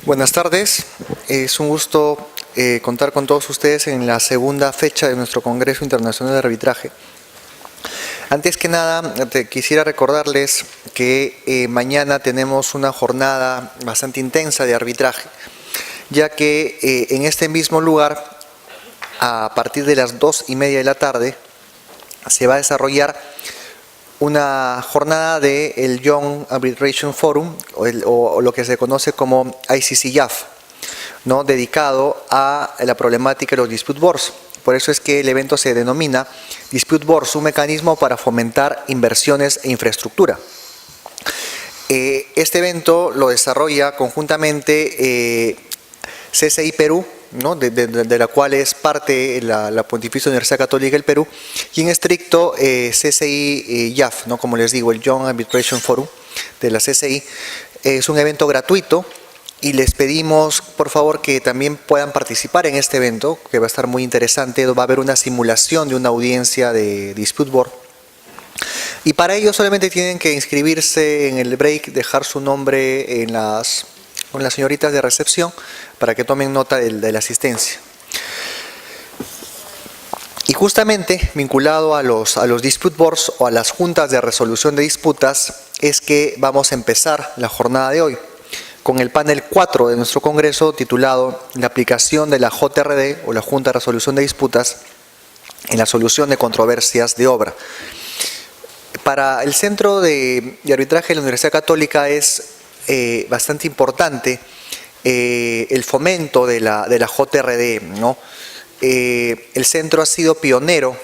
Buenas tardes, es un gusto contar con todos ustedes en la segunda fecha de nuestro Congreso Internacional de Arbitraje. Antes que nada, quisiera recordarles que mañana tenemos una jornada bastante intensa de arbitraje, ya que en este mismo lugar, a partir de las 2:30 de la tarde, se va a desarrollar una jornada del Young Arbitration Forum, o lo que se conoce como ICC-YAF, ¿no?, dedicado a la problemática de los dispute boards. Por eso es que el evento se denomina Dispute Boards, un mecanismo para fomentar inversiones e infraestructura. Este evento lo desarrolla conjuntamente CCI Perú, ¿no?, de la cual es parte la Pontificia Universidad Católica del Perú, y en estricto CCI YAF, ¿no?, como les digo, el Young Arbitration Forum de la CCI. Es un evento gratuito y les pedimos por favor que también puedan participar en este evento, que va a estar muy interesante. Va a haber una simulación de una audiencia de Dispute Board, y para ello solamente tienen que inscribirse en el break, dejar su nombre con las señoritas de recepción para que tomen nota de la asistencia. Y justamente vinculado a los dispute boards o a las juntas de resolución de disputas es que vamos a empezar la jornada de hoy con el panel 4 de nuestro congreso, titulado La aplicación de la JRD o la Junta de Resolución de Disputas en la solución de controversias de obra. Para el Centro de Arbitraje de la Universidad Católica es bastante importante el fomento de la JRD, ¿no? El centro ha sido pionero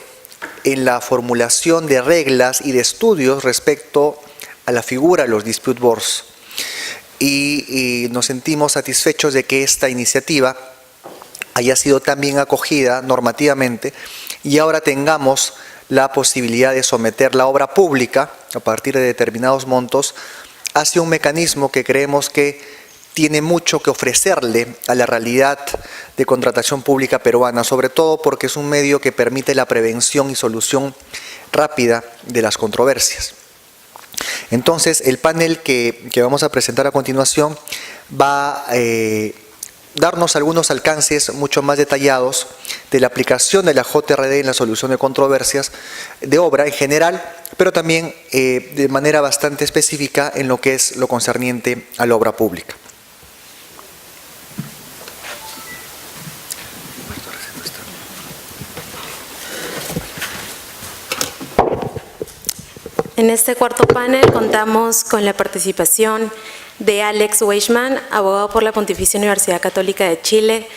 en la formulación de reglas y de estudios respecto a la figura de los dispute boards, y nos sentimos satisfechos de que esta iniciativa haya sido tan bien acogida normativamente y ahora tengamos la posibilidad de someter la obra pública a partir de determinados montos hacia un mecanismo que creemos que tiene mucho que ofrecerle a la realidad de contratación pública peruana, sobre todo porque es un medio que permite la prevención y solución rápida de las controversias. Entonces, el panel que vamos a presentar a continuación va a darnos algunos alcances mucho más detallados de la aplicación de la JRD en la solución de controversias de obra en general, pero también de manera bastante específica en lo que es lo concerniente a la obra pública. En este cuarto panel contamos con la participación de Alex Weichmann, abogado por la Pontificia Universidad Católica de Chile,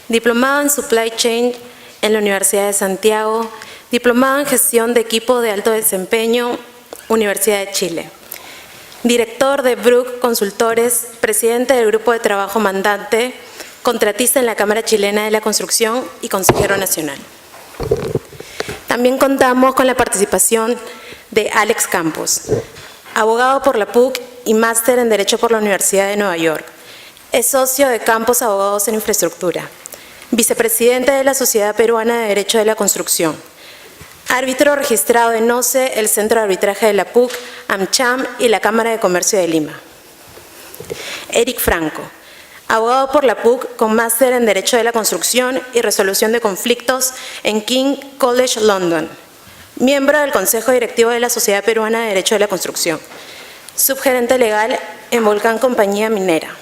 diplomado en Supply Chain en la Universidad de Santiago, diplomado en Gestión de Equipo de Alto Desempeño, Universidad de Chile, director de Brook Consultores, presidente del Grupo de Trabajo Mandante, contratista en la Cámara Chilena de la Construcción y consejero nacional. También contamos con la participación de Alex Campos, abogado por la PUC y máster en Derecho por la Universidad de Nueva York. Es socio de Campos Abogados en Infraestructura, vicepresidente de la Sociedad Peruana de Derecho de la Construcción, árbitro registrado en OCE, el Centro de Arbitraje de la PUC, AmCham y la Cámara de Comercio de Lima. Eric Franco, abogado por la PUC con máster en Derecho de la Construcción y Resolución de Conflictos en King College London, miembro del Consejo Directivo de la Sociedad Peruana de Derecho de la Construcción, subgerente legal en Volcán Compañía Minera.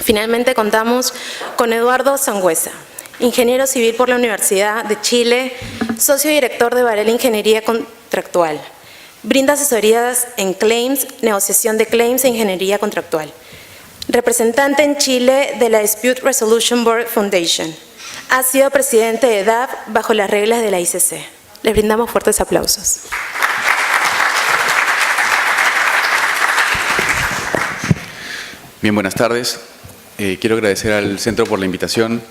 Finalmente contamos con Eduardo Sangüesa, ingeniero civil por la Universidad de Chile, socio director de Varela Ingeniería Contractual. Brinda asesorías en claims, negociación de claims e ingeniería contractual. Representante en Chile de la Dispute Resolution Board Foundation. Ha sido presidente de DAF bajo las reglas de la ICC. Les brindamos fuertes aplausos. Bien, buenas tardes. Quiero agradecer al Centro por la invitación.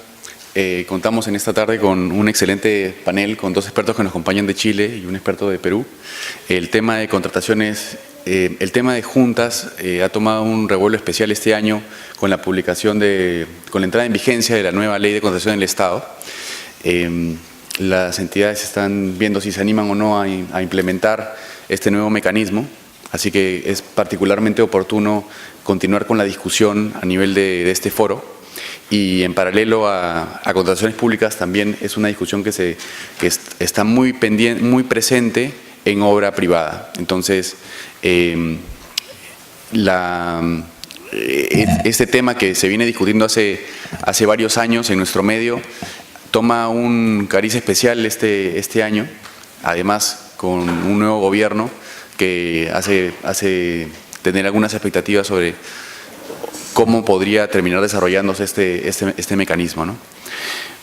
Contamos en esta tarde con un excelente panel con dos expertos que nos acompañan de Chile y un experto de Perú. El tema de contrataciones, el tema de juntas ha tomado un revuelo especial este año con la publicación con la entrada en vigencia de la nueva ley de contratación del Estado. Las entidades están viendo si se animan o no a implementar este nuevo mecanismo. Así que es particularmente oportuno continuar con la discusión a nivel de este foro. Y en paralelo a contrataciones públicas también es una discusión que está muy presente en obra privada. Entonces, este tema que se viene discutiendo hace varios años en nuestro medio toma un cariz especial este año, además con un nuevo gobierno que hace tener algunas expectativas sobre cómo podría terminar desarrollándose este mecanismo, ¿no?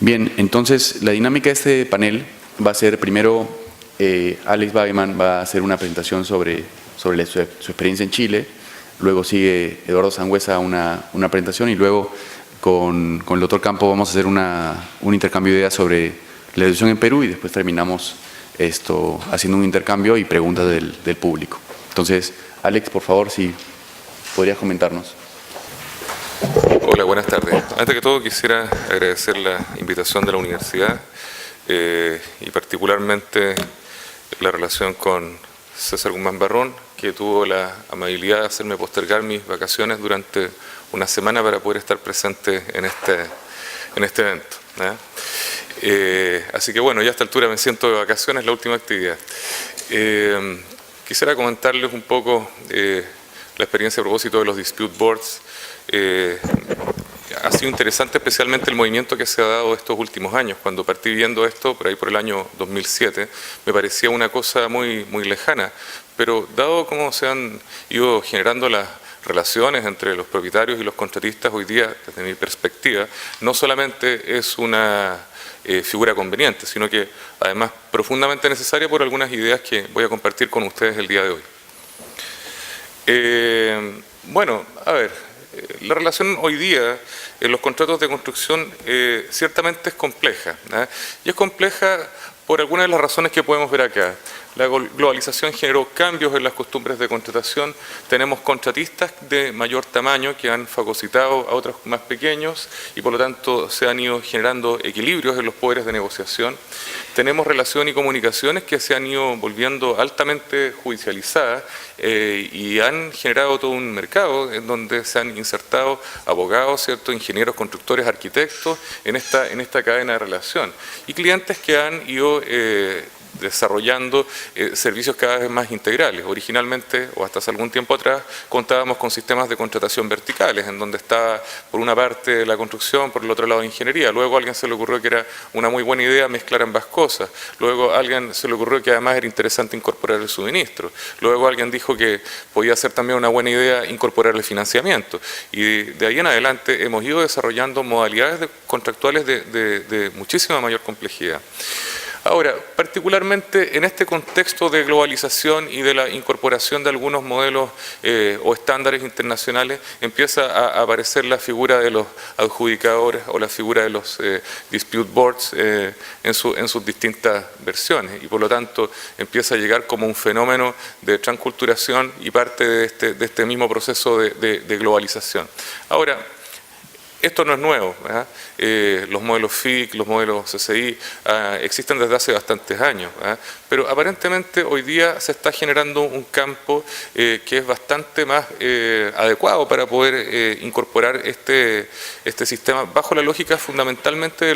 Bien, entonces la dinámica de este panel va a ser primero Alex Bageman va a hacer una presentación sobre su experiencia en Chile, luego sigue Eduardo Sangüesa una presentación y luego con el doctor Campo vamos a hacer un intercambio de ideas sobre la educación en Perú y después terminamos haciendo un intercambio y preguntas del público. Entonces, Alex, por favor, si podrías comentarnos. Hola, buenas tardes. Antes que todo quisiera agradecer la invitación de la universidad y particularmente la relación con César Guzmán Barrón, que tuvo la amabilidad de hacerme postergar mis vacaciones durante una semana para poder estar presente en este evento, ¿eh? Así que bueno, ya a esta altura me siento de vacaciones, la última actividad. Quisiera comentarles un poco la experiencia a propósito de los dispute boards. Ha sido interesante especialmente el movimiento que se ha dado estos últimos años. Cuando partí viendo esto, por ahí por el año 2007, me parecía una cosa muy lejana, pero dado cómo se han ido generando las relaciones entre los propietarios y los contratistas hoy día, desde mi perspectiva, no solamente es una figura conveniente, sino que además profundamente necesaria por algunas ideas que voy a compartir con ustedes el día de hoy. Bueno, a ver, la relación hoy día en los contratos de construcción ciertamente es compleja, ¿eh? Y es compleja por algunas de las razones que podemos ver acá. La globalización generó cambios en las costumbres de contratación. Tenemos contratistas de mayor tamaño que han fagocitado a otros más pequeños y por lo tanto se han ido generando equilibrios en los poderes de negociación. Tenemos relación y comunicaciones que se han ido volviendo altamente judicializadas y han generado todo un mercado en donde se han insertado abogados, ¿cierto?, ingenieros, constructores, arquitectos en esta cadena de relación. Y clientes que han ido desarrollando servicios cada vez más integrales. Originalmente, o hasta hace algún tiempo atrás, contábamos con sistemas de contratación verticales, en donde estaba por una parte la construcción, por el otro lado la ingeniería. Luego a alguien se le ocurrió que era una muy buena idea mezclar ambas cosas. Luego a alguien se le ocurrió que además era interesante incorporar el suministro. Luego alguien dijo que podía ser también una buena idea incorporar el financiamiento. Y de ahí en adelante hemos ido desarrollando modalidades contractuales de muchísima mayor complejidad. Ahora, particularmente en este contexto de globalización y de la incorporación de algunos modelos o estándares internacionales, empieza a aparecer la figura de los adjudicadores o la figura de los dispute boards en sus distintas versiones y por lo tanto empieza a llegar como un fenómeno de transculturación y parte de este mismo proceso de globalización. Ahora, esto no es nuevo, ¿verdad? Los modelos FIC, los modelos CCI existen desde hace bastantes años, ¿verdad? Pero aparentemente hoy día se está generando un campo que es bastante más adecuado para poder incorporar este sistema bajo la lógica fundamentalmente de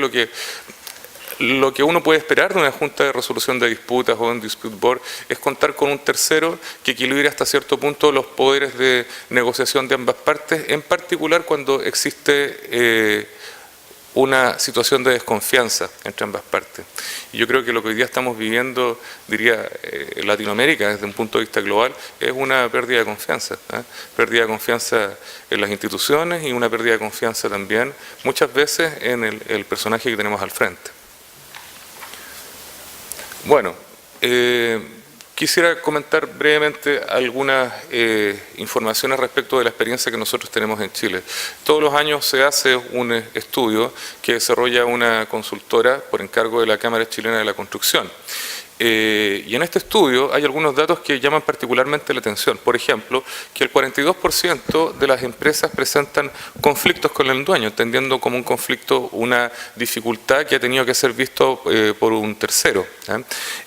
lo que uno puede esperar de una junta de resolución de disputas o un dispute board es contar con un tercero que equilibre hasta cierto punto los poderes de negociación de ambas partes, en particular cuando existe una situación de desconfianza entre ambas partes. Y yo creo que lo que hoy día estamos viviendo, diría, en Latinoamérica desde un punto de vista global, es una pérdida de confianza, ¿eh? Pérdida de confianza en las instituciones y una pérdida de confianza también, muchas veces, en el personaje que tenemos al frente. Bueno, quisiera comentar brevemente algunas informaciones respecto de la experiencia que nosotros tenemos en Chile. Todos los años se hace un estudio que desarrolla una consultora por encargo de la Cámara Chilena de la Construcción. Y en este estudio hay algunos datos que llaman particularmente la atención. Por ejemplo, que el 42% de las empresas presentan conflictos con el dueño, entendiendo como un conflicto una dificultad que ha tenido que ser visto por un tercero.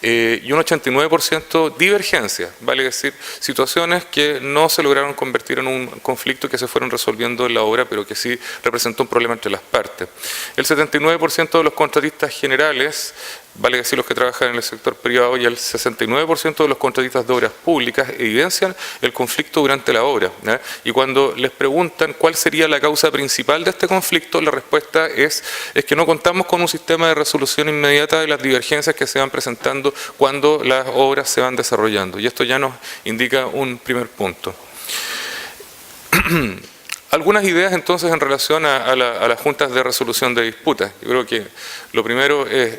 Y un 89% divergencia, vale decir, situaciones que no se lograron convertir en un conflicto que se fueron resolviendo en la obra, pero que sí representó un problema entre las partes. El 79% de los contratistas generales, vale decir los que trabajan en el sector privado, y el 69% de los contratistas de obras públicas evidencian el conflicto durante la obra. Y cuando les preguntan cuál sería la causa principal de este conflicto, la respuesta es que no contamos con un sistema de resolución inmediata de las divergencias que se van presentando cuando las obras se van desarrollando. Y esto ya nos indica un primer punto. Algunas ideas entonces en relación a las juntas de resolución de disputas. Yo creo que lo primero es,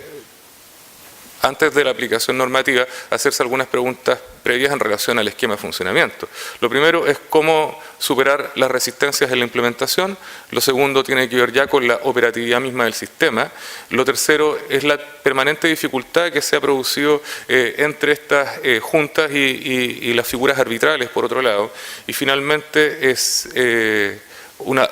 antes de la aplicación normativa, hacerse algunas preguntas previas en relación al esquema de funcionamiento. Lo primero es cómo superar las resistencias en la implementación. Lo segundo tiene que ver ya con la operatividad misma del sistema. Lo tercero es la permanente dificultad que se ha producido entre estas juntas y las figuras arbitrales, por otro lado. Y finalmente es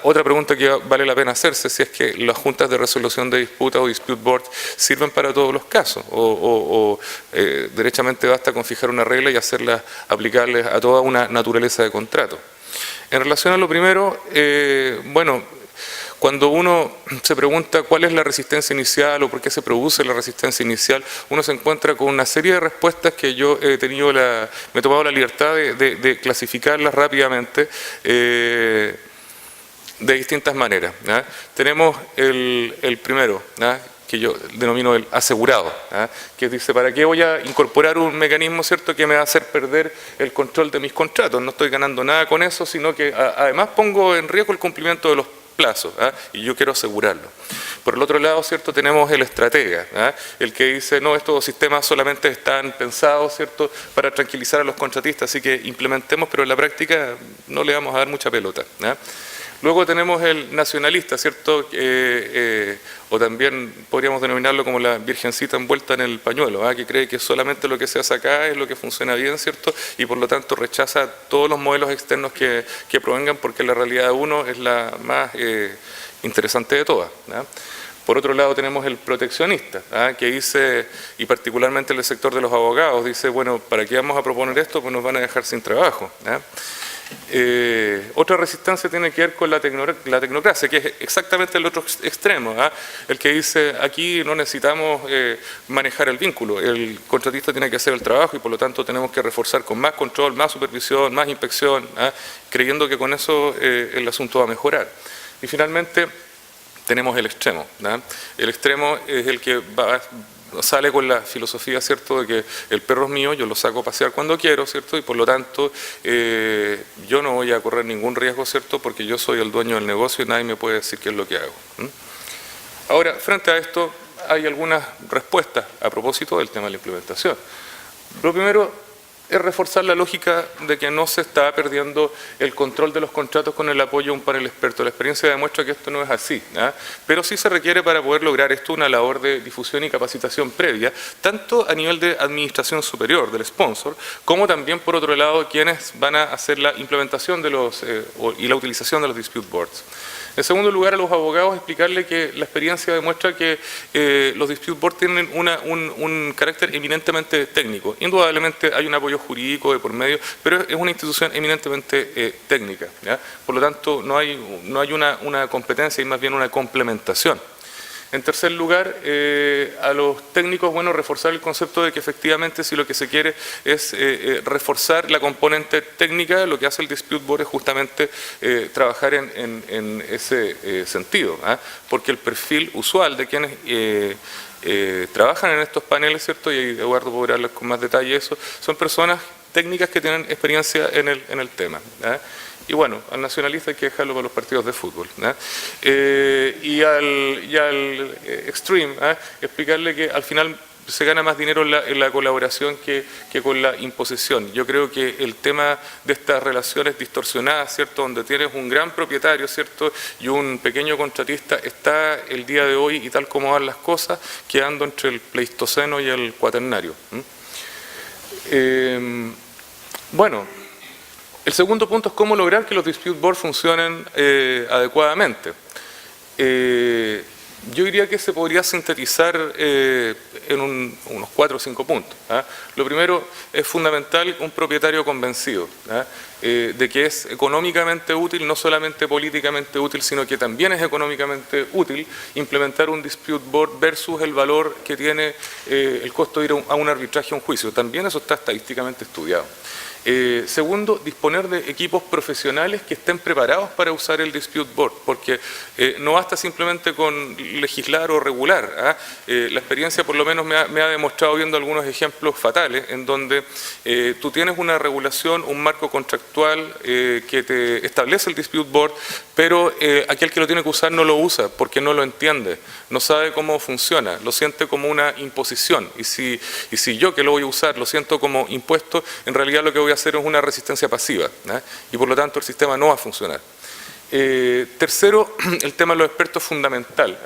otra pregunta que vale la pena hacerse, si es que las juntas de resolución de disputas o dispute board sirven para todos los casos o derechamente basta con fijar una regla y hacerlas aplicables a toda una naturaleza de contrato. En relación a lo primero, bueno, cuando uno se pregunta cuál es la resistencia inicial o por qué se produce la resistencia inicial, uno se encuentra con una serie de respuestas que yo me he tomado la libertad de clasificarlas rápidamente de distintas maneras. Tenemos el primero, que yo denomino el asegurado, que dice, ¿para qué voy a incorporar un mecanismo, cierto, que me va a hacer perder el control de mis contratos? No estoy ganando nada con eso, sino que además pongo en riesgo el cumplimiento de los plazos, y yo quiero asegurarlo. Por el otro lado, cierto, tenemos el estratega, el que dice, no, estos sistemas solamente están pensados, cierto, para tranquilizar a los contratistas, así que implementemos, pero en la práctica no le vamos a dar mucha pelota. Luego tenemos el nacionalista, ¿cierto? O también podríamos denominarlo como la virgencita envuelta en el pañuelo, que cree que solamente lo que se hace acá es lo que funciona bien, ¿cierto? Y por lo tanto rechaza todos los modelos externos que provengan, porque la realidad de uno es la más interesante de todas. Por otro lado tenemos el proteccionista, que dice, y particularmente en el sector de los abogados, dice, bueno, ¿para qué vamos a proponer esto? Pues nos van a dejar sin trabajo. Otra resistencia tiene que ver con la tecnocracia, que es exactamente el otro extremo, el que dice, aquí no necesitamos manejar el vínculo, el contratista tiene que hacer el trabajo y por lo tanto tenemos que reforzar con más control, más supervisión, más inspección, creyendo que con eso el asunto va a mejorar. Y finalmente tenemos el extremo. El extremo es el que sale con la filosofía, ¿cierto?, de que el perro es mío, yo lo saco a pasear cuando quiero, ¿cierto?, y por lo tanto yo no voy a correr ningún riesgo, ¿cierto?, porque yo soy el dueño del negocio y nadie me puede decir qué es lo que hago. Ahora, frente a esto, hay algunas respuestas a propósito del tema de la implementación. Lo primero es reforzar la lógica de que no se está perdiendo el control de los contratos con el apoyo de un panel experto. La experiencia demuestra que esto no es así, pero sí se requiere para poder lograr esto una labor de difusión y capacitación previa, tanto a nivel de administración superior, del sponsor, como también, por otro lado, quienes van a hacer la implementación de y la utilización de los dispute boards. En segundo lugar, a los abogados explicarle que la experiencia demuestra que los dispute boards tienen un carácter eminentemente técnico. Indudablemente hay un apoyo jurídico de por medio, pero es una institución eminentemente técnica, Por lo tanto, no hay una competencia y más bien una complementación. En tercer lugar, a los técnicos, bueno, reforzar el concepto de que efectivamente si lo que se quiere es reforzar la componente técnica, lo que hace el dispute board es justamente trabajar en ese sentido, porque el perfil usual de quienes trabajan en estos paneles, ¿cierto?, y Eduardo podrá hablar con más detalle de eso, son personas técnicas que tienen experiencia en el tema. Y bueno, al nacionalista hay que dejarlo para los partidos de fútbol. Y al extreme, explicarle que al final se gana más dinero en la colaboración que con la imposición. Yo creo que el tema de estas relaciones distorsionadas, ¿cierto?, donde tienes un gran propietario, ¿cierto?, y un pequeño contratista, está el día de hoy, y tal como van las cosas, quedando entre el Pleistoceno y el Cuaternario. Bueno, el segundo punto es cómo lograr que los dispute boards funcionen adecuadamente. Yo diría que se podría sintetizar en unos 4 o 5 puntos. Lo primero, es fundamental un propietario convencido de que es económicamente útil, no solamente políticamente útil, sino que también es económicamente útil implementar un dispute board versus el valor que tiene el costo de ir a un arbitraje, a un juicio. También eso está estadísticamente estudiado. Segundo, disponer de equipos profesionales que estén preparados para usar el dispute board, porque no basta simplemente con legislar o regular. La experiencia por lo menos me ha demostrado, viendo algunos ejemplos fatales, en donde tú tienes una regulación, un marco contractual que te establece el dispute board, pero aquel que lo tiene que usar no lo usa porque no lo entiende, no sabe cómo funciona, lo siente como una imposición, y si yo que lo voy a usar lo siento como impuesto, en realidad lo que voy a hacer es una resistencia pasiva, y por lo tanto el sistema no va a funcionar. Tercero, el tema de los expertos es fundamental.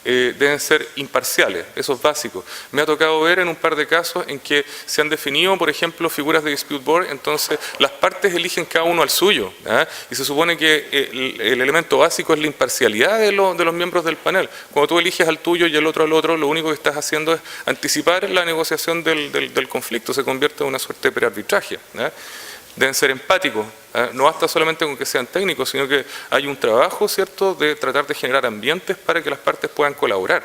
Deben ser imparciales, eso es básico. Me ha tocado ver en un par de casos en que se han definido, por ejemplo, figuras de dispute board, entonces las partes eligen cada uno al suyo, y se supone que el elemento básico es la imparcialidad de los miembros del panel. Cuando tú eliges al tuyo y el otro al otro, lo único que estás haciendo es anticipar la negociación del conflicto, se convierte en una suerte de prearbitraje. Deben ser empáticos, no basta solamente con que sean técnicos, sino que hay un trabajo, ¿cierto?, de tratar de generar ambientes para que las partes puedan colaborar,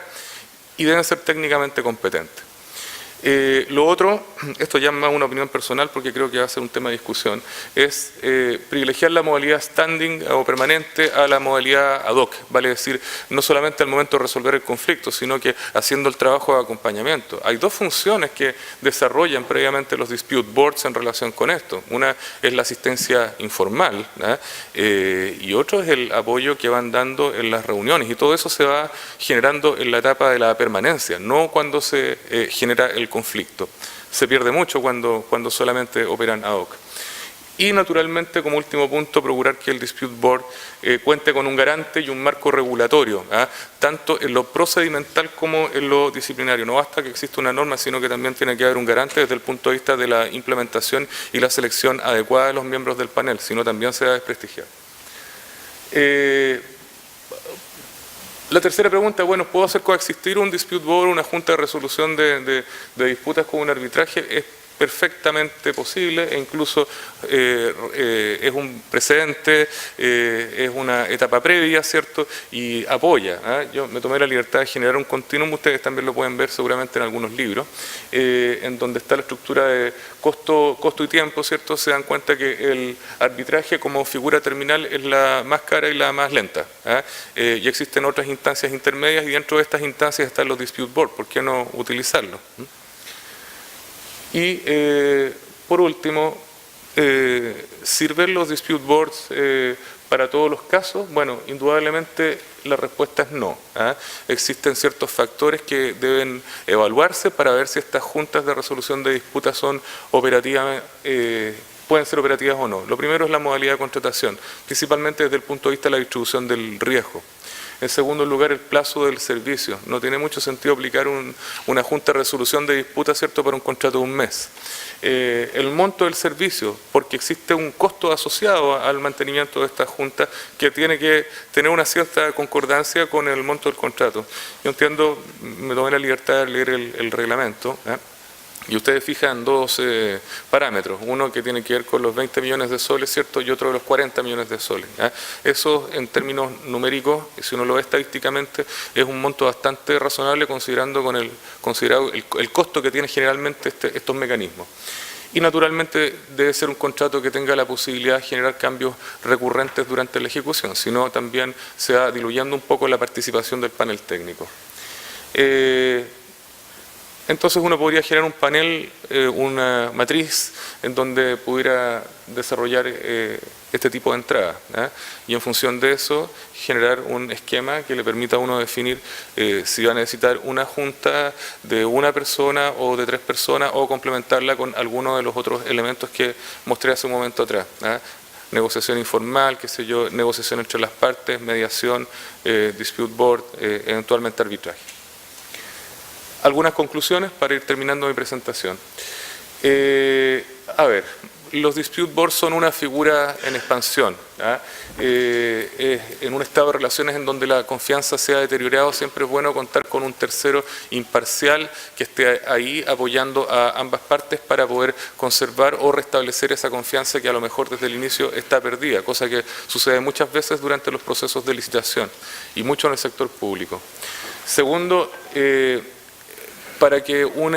y deben ser técnicamente competentes. Lo otro, esto ya es más una opinión personal porque creo que va a ser un tema de discusión, es privilegiar la modalidad standing o permanente a la modalidad ad hoc, vale decir, no solamente al momento de resolver el conflicto, sino que haciendo el trabajo de acompañamiento. Hay dos funciones que desarrollan previamente los dispute boards en relación con esto. Una es la asistencia informal, y otro es el apoyo que van dando en las reuniones, y todo eso se va generando en la etapa de la permanencia, no cuando se genera el conflicto. Se pierde mucho cuando solamente operan ad hoc. Y naturalmente, como último punto, procurar que el dispute board cuente con un garante y un marco regulatorio, tanto en lo procedimental como en lo disciplinario. No basta que exista una norma, sino que también tiene que haber un garante desde el punto de vista de la implementación y la selección adecuada de los miembros del panel, si no también se va a desprestigiar. La tercera pregunta, bueno, ¿puedo hacer coexistir un dispute board, una junta de resolución de disputas con un arbitraje? Es perfectamente posible e incluso es un precedente, es una etapa previa, ¿cierto? Y apoya. Yo me tomé la libertad de generar un continuum, ustedes también lo pueden ver seguramente en algunos libros, en donde está la estructura de costo y tiempo, ¿cierto? Se dan cuenta que el arbitraje como figura terminal es la más cara y la más lenta. Y existen otras instancias intermedias, y dentro de estas instancias están los dispute board. ¿Por qué no utilizarlos? Y por último, ¿sirven los dispute boards para todos los casos? Bueno, indudablemente la respuesta es no. Existen ciertos factores que deben evaluarse para ver si estas juntas de resolución de disputas son operativas, pueden ser operativas o no. Lo primero es la modalidad de contratación, principalmente desde el punto de vista de la distribución del riesgo. En segundo lugar, el plazo del servicio. No tiene mucho sentido aplicar una junta de resolución de disputas, ¿cierto?, para un contrato de un mes. El monto del servicio, porque existe un costo asociado al mantenimiento de esta junta que tiene que tener una cierta concordancia con el monto del contrato. Yo entiendo, me tomé la libertad de leer el reglamento, y ustedes fijan dos parámetros, uno que tiene que ver con los 20 millones de soles, ¿cierto?, y otro de los 40 millones de soles. Eso, en términos numéricos, si uno lo ve estadísticamente, es un monto bastante razonable considerando el costo que tienen generalmente estos mecanismos. Y naturalmente debe ser un contrato que tenga la posibilidad de generar cambios recurrentes durante la ejecución, sino también se va diluyendo un poco la participación del panel técnico. entonces uno podría generar un panel, una matriz en donde pudiera desarrollar este tipo de entrada, y en función de eso generar un esquema que le permita a uno definir si va a necesitar una junta de una persona o de 3 personas o complementarla con alguno de los otros elementos que mostré hace un momento atrás. Negociación informal, qué sé yo, negociación entre las partes, mediación, dispute board, eventualmente arbitraje. Algunas conclusiones para ir terminando mi presentación. A ver, los dispute boards son una figura en expansión. En un estado de relaciones en donde la confianza se ha deteriorado, siempre es bueno contar con un tercero imparcial que esté ahí apoyando a ambas partes para poder conservar o restablecer esa confianza que a lo mejor desde el inicio está perdida, cosa que sucede muchas veces durante los procesos de licitación y mucho en el sector público. Segundo, para que un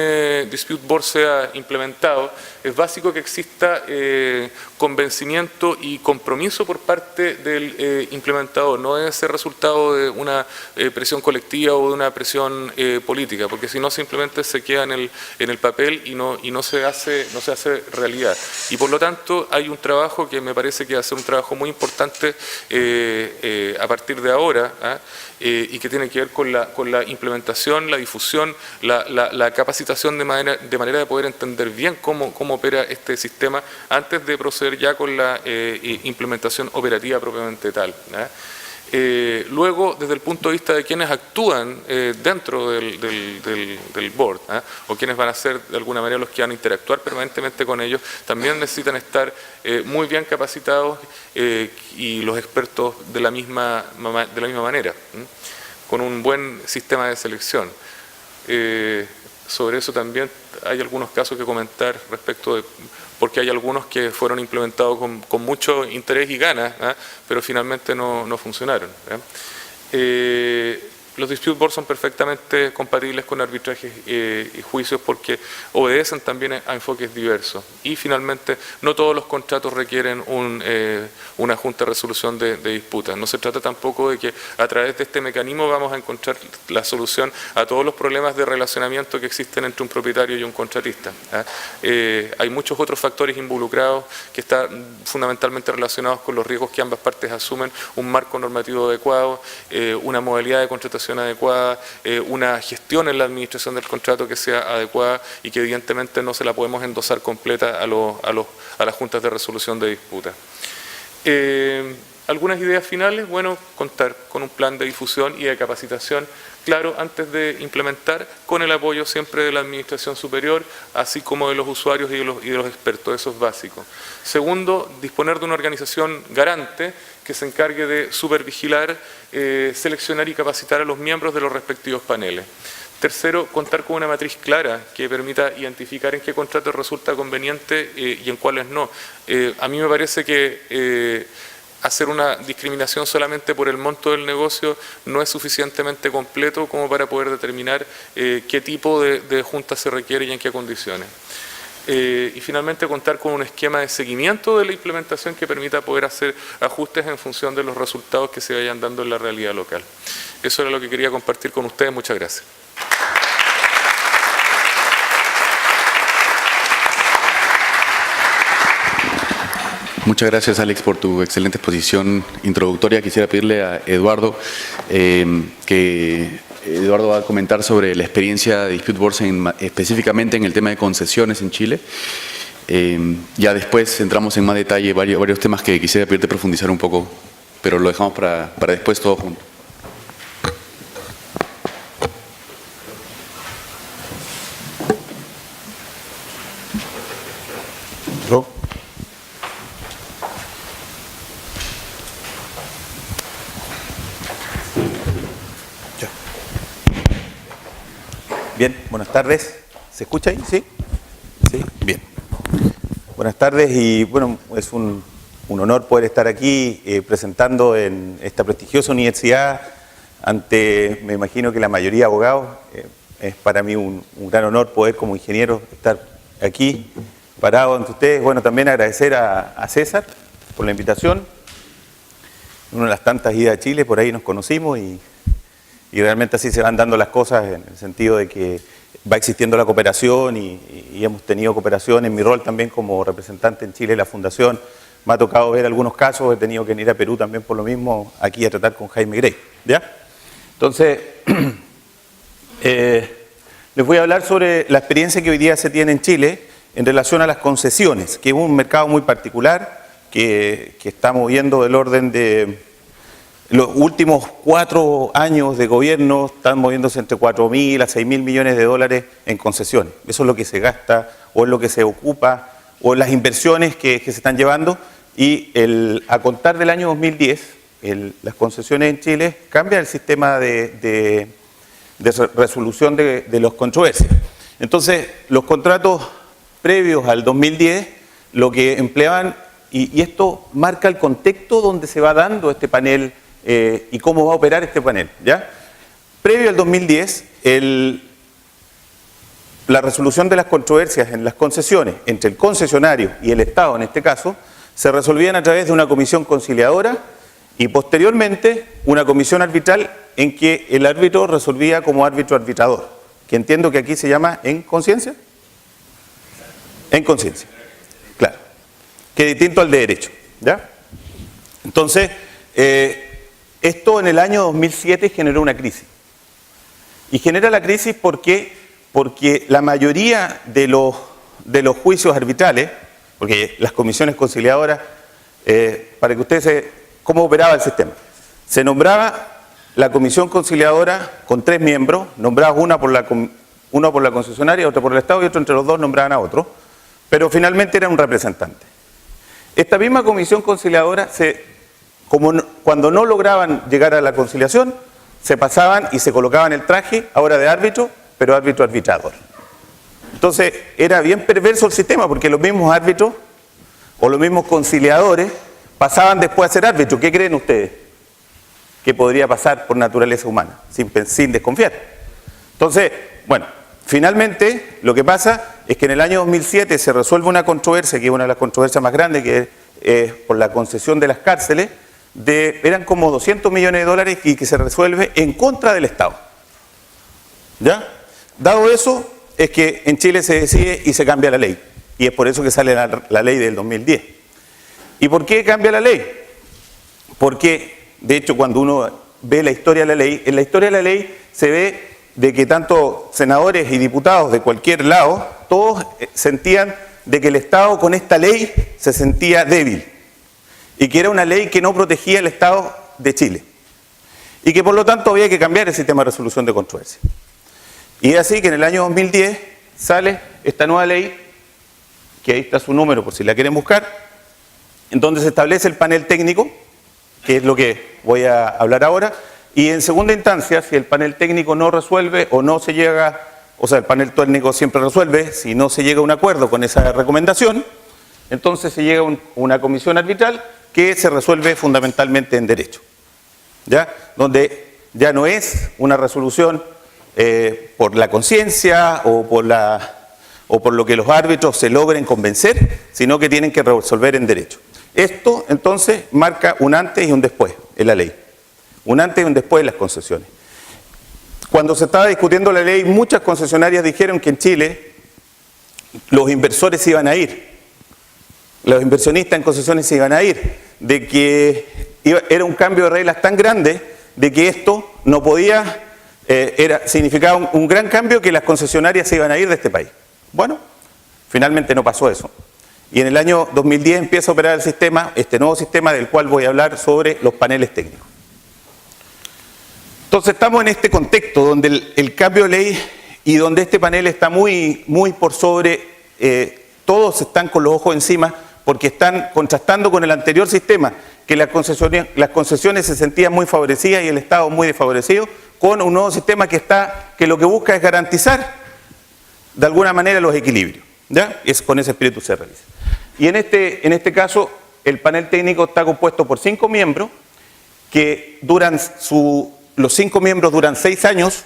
dispute board sea implementado, es básico que exista convencimiento y compromiso por parte del implementador. No debe ser resultado de una presión colectiva o de una presión política, porque si no simplemente se queda en el papel y no se hace realidad. Y por lo tanto hay un trabajo que me parece que va a ser un trabajo muy importante a partir de ahora, y que tiene que ver con la implementación, la difusión, la capacitación de manera de poder entender bien cómo opera este sistema antes de proceder ya con la implementación operativa propiamente tal. Luego, desde el punto de vista de quienes actúan dentro del board, o quienes van a ser de alguna manera los que van a interactuar permanentemente con ellos, también necesitan estar muy bien capacitados y los expertos de la misma manera, con un buen sistema de selección. Sobre eso también hay algunos casos que comentar respecto de, porque hay algunos que fueron implementados con mucho interés y ganas, pero finalmente no funcionaron. Los dispute boards son perfectamente compatibles con arbitrajes y juicios porque obedecen también a enfoques diversos. Y finalmente, no todos los contratos requieren una junta de resolución de disputas. No se trata tampoco de que a través de este mecanismo vamos a encontrar la solución a todos los problemas de relacionamiento que existen entre un propietario y un contratista. Hay muchos otros factores involucrados que están fundamentalmente relacionados con los riesgos que ambas partes asumen, un marco normativo adecuado, una modalidad de contratación adecuada, una gestión en la administración del contrato que sea adecuada y que evidentemente no se la podemos endosar completa a las juntas de resolución de disputas. Algunas ideas finales, bueno, contar con un plan de difusión y de capacitación claro antes de implementar, con el apoyo siempre de la administración superior, así como de los usuarios y de los expertos, eso es básico. Segundo, disponer de una organización garante que se encargue de supervigilar, seleccionar y capacitar a los miembros de los respectivos paneles. Tercero, contar con una matriz clara que permita identificar en qué contratos resulta conveniente y en cuáles no. A mí me parece que hacer una discriminación solamente por el monto del negocio no es suficientemente completo como para poder determinar qué tipo de junta se requiere y en qué condiciones. Y finalmente contar con un esquema de seguimiento de la implementación que permita poder hacer ajustes en función de los resultados que se vayan dando en la realidad local. Eso era lo que quería compartir con ustedes. Muchas gracias. Muchas gracias, Alex, por tu excelente exposición introductoria. Quisiera pedirle a Eduardo que Eduardo va a comentar sobre la experiencia de Dispute Boards específicamente en el tema de concesiones en Chile. Ya después entramos en más detalle varios temas que quisiera pedirte profundizar un poco, pero lo dejamos para después todo junto. Bien, buenas tardes. ¿Se escucha ahí? ¿Sí? Sí, bien. Buenas tardes y bueno, es un honor poder estar aquí presentando en esta prestigiosa universidad ante, me imagino que la mayoría de abogados. Es para mí un gran honor poder como ingeniero estar aquí parado ante ustedes. Bueno, también agradecer a César por la invitación. Una de las tantas idas a Chile, por ahí nos conocimos y y realmente así se van dando las cosas en el sentido de que va existiendo la cooperación y hemos tenido cooperación en mi rol también como representante en Chile de la Fundación. Me ha tocado ver algunos casos, he tenido que ir a Perú también por lo mismo, aquí a tratar con Jaime Grey, ¿ya? Entonces, les voy a hablar sobre la experiencia que hoy día se tiene en Chile en relación a las concesiones, que es un mercado muy particular que estamos viendo del orden de los últimos 4 años de gobierno, están moviéndose entre 4.000 a 6.000 millones de dólares en concesiones. Eso es lo que se gasta o es lo que se ocupa o las inversiones que se están llevando. Y a contar del año 2010, las concesiones en Chile cambia el sistema de resolución de las controversias. Entonces, los contratos previos al 2010, lo que empleaban, y esto marca el contexto donde se va dando este panel y cómo va a operar este panel, ¿ya? Previo al 2010, la resolución de las controversias en las concesiones entre el concesionario y el Estado, en este caso, se resolvían a través de una comisión conciliadora y posteriormente una comisión arbitral en que el árbitro resolvía como árbitro arbitrador, que entiendo que aquí se llama en conciencia. En conciencia, claro, que es distinto al de derecho, ¿ya? Entonces, esto en el año 2007 generó una crisis. Y genera la crisis porque la mayoría de los juicios arbitrales, porque las comisiones conciliadoras, para que ustedes cómo operaba el sistema, se nombraba la comisión conciliadora con 3 miembros, nombrados uno por la concesionaria, otro por el Estado y otro entre los dos nombraban a otro, pero finalmente era un representante. Esta misma comisión conciliadora, cuando no lograban llegar a la conciliación, se pasaban y se colocaban el traje, ahora de árbitro, pero árbitro arbitrador. Entonces, era bien perverso el sistema, porque los mismos árbitros o los mismos conciliadores pasaban después a ser árbitros. ¿Qué creen ustedes que podría pasar por naturaleza humana, sin desconfiar? Entonces, bueno, finalmente lo que pasa es que en el año 2007 se resuelve una controversia, que es una de las controversias más grandes, que es por la concesión de las cárceles, eran como 200 millones de dólares y que se resuelve en contra del Estado. ¿Ya? Dado eso, es que en Chile se decide y se cambia la ley. Y es por eso que sale la ley del 2010. ¿Y por qué cambia la ley? Porque, de hecho, cuando uno ve la historia de la ley, en la historia de la ley se ve de que tanto senadores y diputados de cualquier lado, todos sentían de que el Estado con esta ley se sentía débil. Y que era una ley que no protegía el Estado de Chile. Y que por lo tanto había que cambiar el sistema de resolución de controversias. Y es así que en el año 2010 sale esta nueva ley, que ahí está su número por si la quieren buscar, en donde se establece el panel técnico, que es lo que voy a hablar ahora, y en segunda instancia, si el panel técnico no resuelve o no se llega, o sea, el panel técnico siempre resuelve, si no se llega a un acuerdo con esa recomendación, entonces se llega a una comisión arbitral que se resuelve fundamentalmente en derecho, ¿ya? Donde ya no es una resolución por la conciencia o por lo que los árbitros se logren convencer, sino que tienen que resolver en derecho. Esto entonces marca un antes y un después en la ley, un antes y un después en las concesiones. Cuando se estaba discutiendo la ley, muchas concesionarias dijeron que en Chile los inversores se iban a ir. Los inversionistas en concesiones se iban a ir, de que era un cambio de reglas tan grande de que esto no podía, significaba un gran cambio, que las concesionarias se iban a ir de este país. Bueno, finalmente no pasó eso. Y en el año 2010 empieza a operar el sistema, este nuevo sistema del cual voy a hablar sobre los paneles técnicos. Entonces estamos en este contexto donde el cambio de ley y donde este panel está muy por sobre, todos están con los ojos encima, porque están contrastando con el anterior sistema, que las concesiones se sentían muy favorecidas y el Estado muy desfavorecido, con un nuevo sistema que lo que busca es garantizar de alguna manera los equilibrios, ¿ya? Con ese espíritu se realiza. Y en este caso, el panel técnico está compuesto por 5 miembros, que los 5 miembros duran 6 años.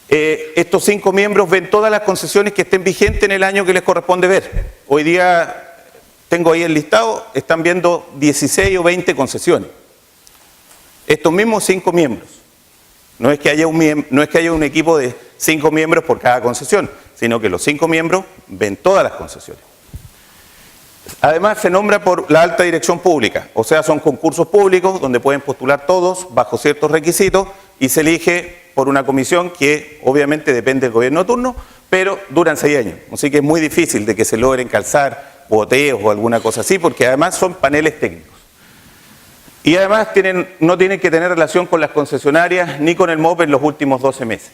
Estos 5 miembros ven todas las concesiones que estén vigentes en el año que les corresponde ver. Hoy día tengo ahí el listado, están viendo 16 o 20 concesiones. Estos mismos 5 miembros. No es que haya un equipo de 5 miembros por cada concesión, sino que los 5 miembros ven todas las concesiones. Además, se nombra por la alta dirección pública, o sea, son concursos públicos donde pueden postular todos bajo ciertos requisitos y se elige por una comisión que obviamente depende del gobierno de turno, pero duran 6 años. Así que es muy difícil de que se logren calzar boteos o alguna cosa así, porque además son paneles técnicos. Y además no tienen que tener relación con las concesionarias ni con el MOP en los últimos 12 meses.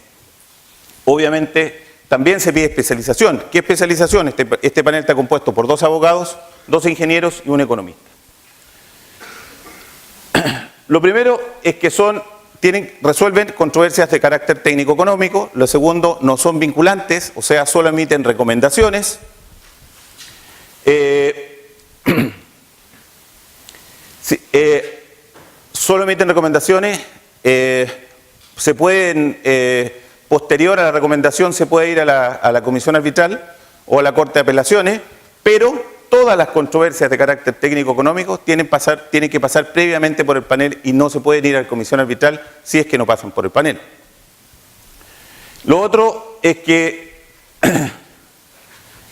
Obviamente, también se pide especialización. ¿Qué especialización? Este panel está compuesto por 2 abogados, 2 ingenieros y un economista. Lo primero es que resuelven controversias de carácter técnico-económico. Lo segundo, no son vinculantes, o sea, solo emiten recomendaciones. Solo emiten recomendaciones. Se pueden, posterior a la recomendación, se puede ir a la comisión arbitral o a la Corte de Apelaciones, pero todas las controversias de carácter técnico-económico tienen que pasar previamente por el panel y no se pueden ir a la comisión arbitral si es que no pasan por el panel. Lo otro es que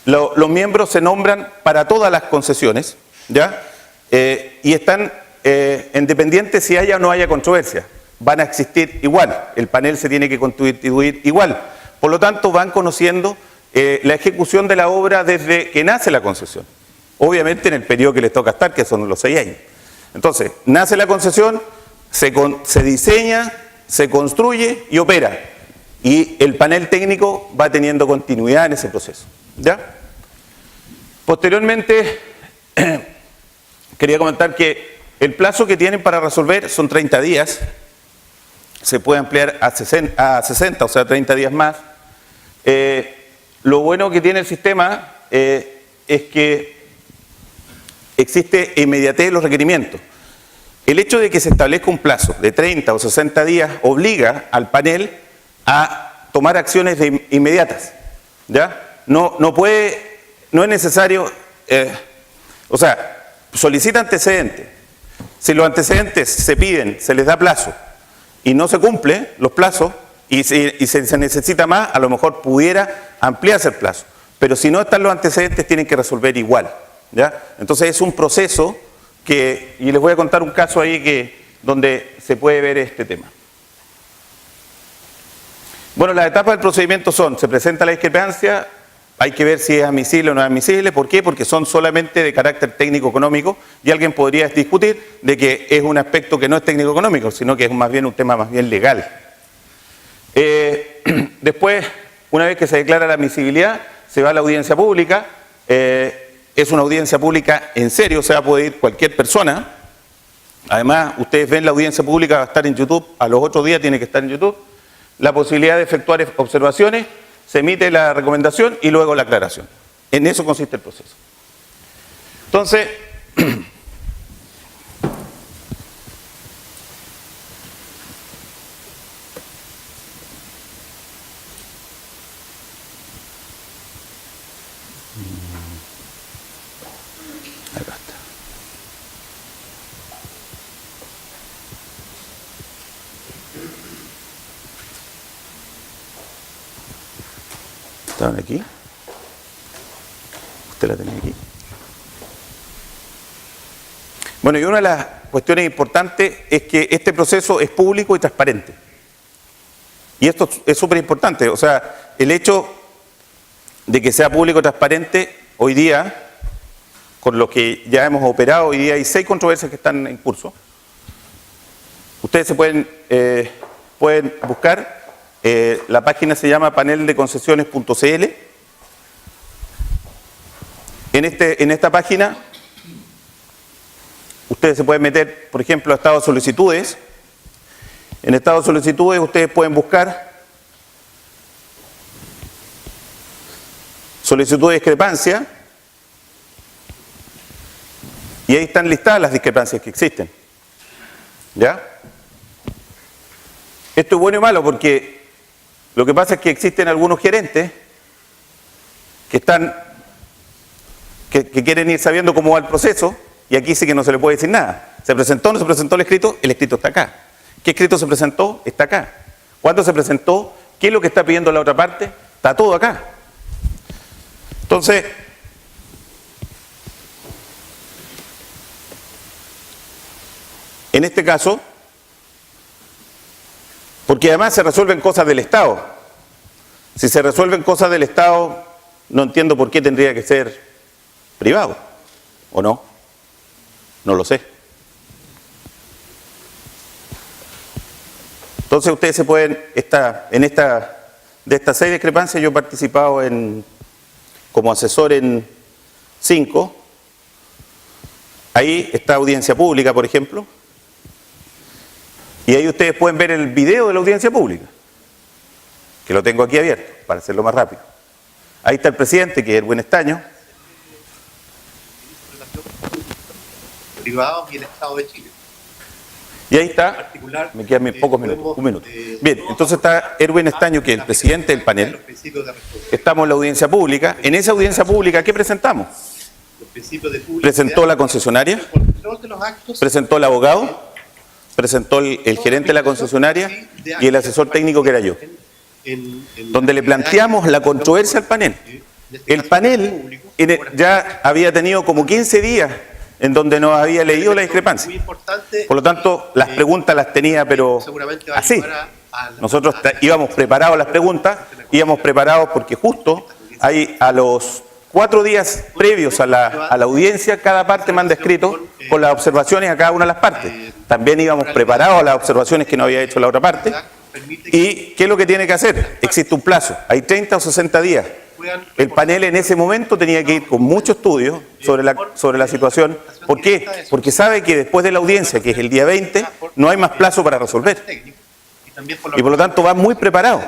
los miembros se nombran para todas las concesiones, ¿ya? Y están independientes si haya o no haya controversia. Van a existir igual, el panel se tiene que constituir igual. Por lo tanto, van conociendo la ejecución de la obra desde que nace la concesión. Obviamente en el periodo que les toca estar, que son los 6 años. Entonces, nace la concesión, se diseña, se construye y opera. Y el panel técnico va teniendo continuidad en ese proceso, ¿ya? Posteriormente, quería comentar que el plazo que tienen para resolver son 30 días. Se puede ampliar a 60, o sea, 30 días más. Lo bueno que tiene el sistema es que existe inmediatez en los requerimientos. El hecho de que se establezca un plazo de 30 o 60 días obliga al panel a tomar acciones inmediatas, ¿ya? No es necesario, o sea, solicita antecedentes. Si los antecedentes se piden, se les da plazo y no se cumplen los plazos y se necesita más, a lo mejor pudiera ampliarse el plazo. Pero si no están los antecedentes, tienen que resolver igual, ¿ya? Entonces es un proceso y les voy a contar un caso ahí donde se puede ver este tema. Bueno, las etapas del procedimiento son: se presenta la discrepancia, hay que ver si es admisible o no es admisible. ¿Por qué? Porque son solamente de carácter técnico-económico y alguien podría discutir de que es un aspecto que no es técnico-económico, sino que es más bien un tema más bien legal. Después, una vez que se declara la admisibilidad, se va a la audiencia pública. Es una audiencia pública en serio, o sea, puede ir cualquier persona. Además, ustedes ven la audiencia pública, va a estar en YouTube, a los otros días tiene que estar en YouTube. La posibilidad de efectuar observaciones, se emite la recomendación y luego la aclaración. En eso consiste el proceso. Entonces, acá está. ¿Estaban aquí? ¿Usted la tenía aquí? Bueno, y una de las cuestiones importantes es que este proceso es público y transparente. Y esto es súper importante. O sea, el hecho de que sea público y transparente, hoy día, con lo que ya hemos operado, hoy día hay 6 controversias que están en curso. Ustedes se pueden buscar. La página se llama paneldeconcesiones.cl. En esta página ustedes se pueden meter, por ejemplo, a estado de solicitudes. En estado de solicitudes ustedes pueden buscar solicitud de discrepancia y ahí están listadas las discrepancias que existen, ¿ya? Esto es bueno y malo porque lo que pasa es que existen algunos gerentes que quieren ir sabiendo cómo va el proceso y aquí sí que no se le puede decir nada. ¿Se presentó o no se presentó el escrito? El escrito está acá. ¿Qué escrito se presentó? Está acá. ¿Cuándo se presentó? ¿Qué es lo que está pidiendo la otra parte? Está todo acá. Entonces, en este caso, porque además se resuelven cosas del Estado. Si se resuelven cosas del Estado, no entiendo por qué tendría que ser privado, ¿o no? No lo sé. Entonces ustedes se pueden, de estas 6 discrepancias yo he participado como asesor en 5. Ahí está audiencia pública, por ejemplo. Y ahí ustedes pueden ver el video de la audiencia pública, que lo tengo aquí abierto, para hacerlo más rápido. Ahí está el presidente, que es Erwin Estaño. Privados y el Estado de Chile. Y ahí está, me quedan pocos minutos, un minuto. Bien, entonces está Erwin Estaño, que es el presidente del panel. Estamos en la audiencia pública. En esa audiencia pública, ¿qué presentamos? Presentó la concesionaria, presentó el abogado, presentó el gerente de la concesionaria y el asesor técnico que era yo, donde le planteamos la controversia al panel. El panel ya había tenido como 15 días en donde no había leído la discrepancia. Por lo tanto, las preguntas las tenía, pero así. Nosotros íbamos preparados a las preguntas, íbamos preparados porque justo ahí a los 4 días previos a la audiencia, cada parte manda escrito con las observaciones a cada una de las partes. También íbamos preparados a las observaciones que no había hecho la otra parte. ¿Y qué es lo que tiene que hacer? Existe un plazo, hay 30 o 60 días. El panel en ese momento tenía que ir con mucho estudio sobre la situación. ¿Por qué? Porque sabe que después de la audiencia, que es el día 20, no hay más plazo para resolver. Y por lo tanto va muy preparado.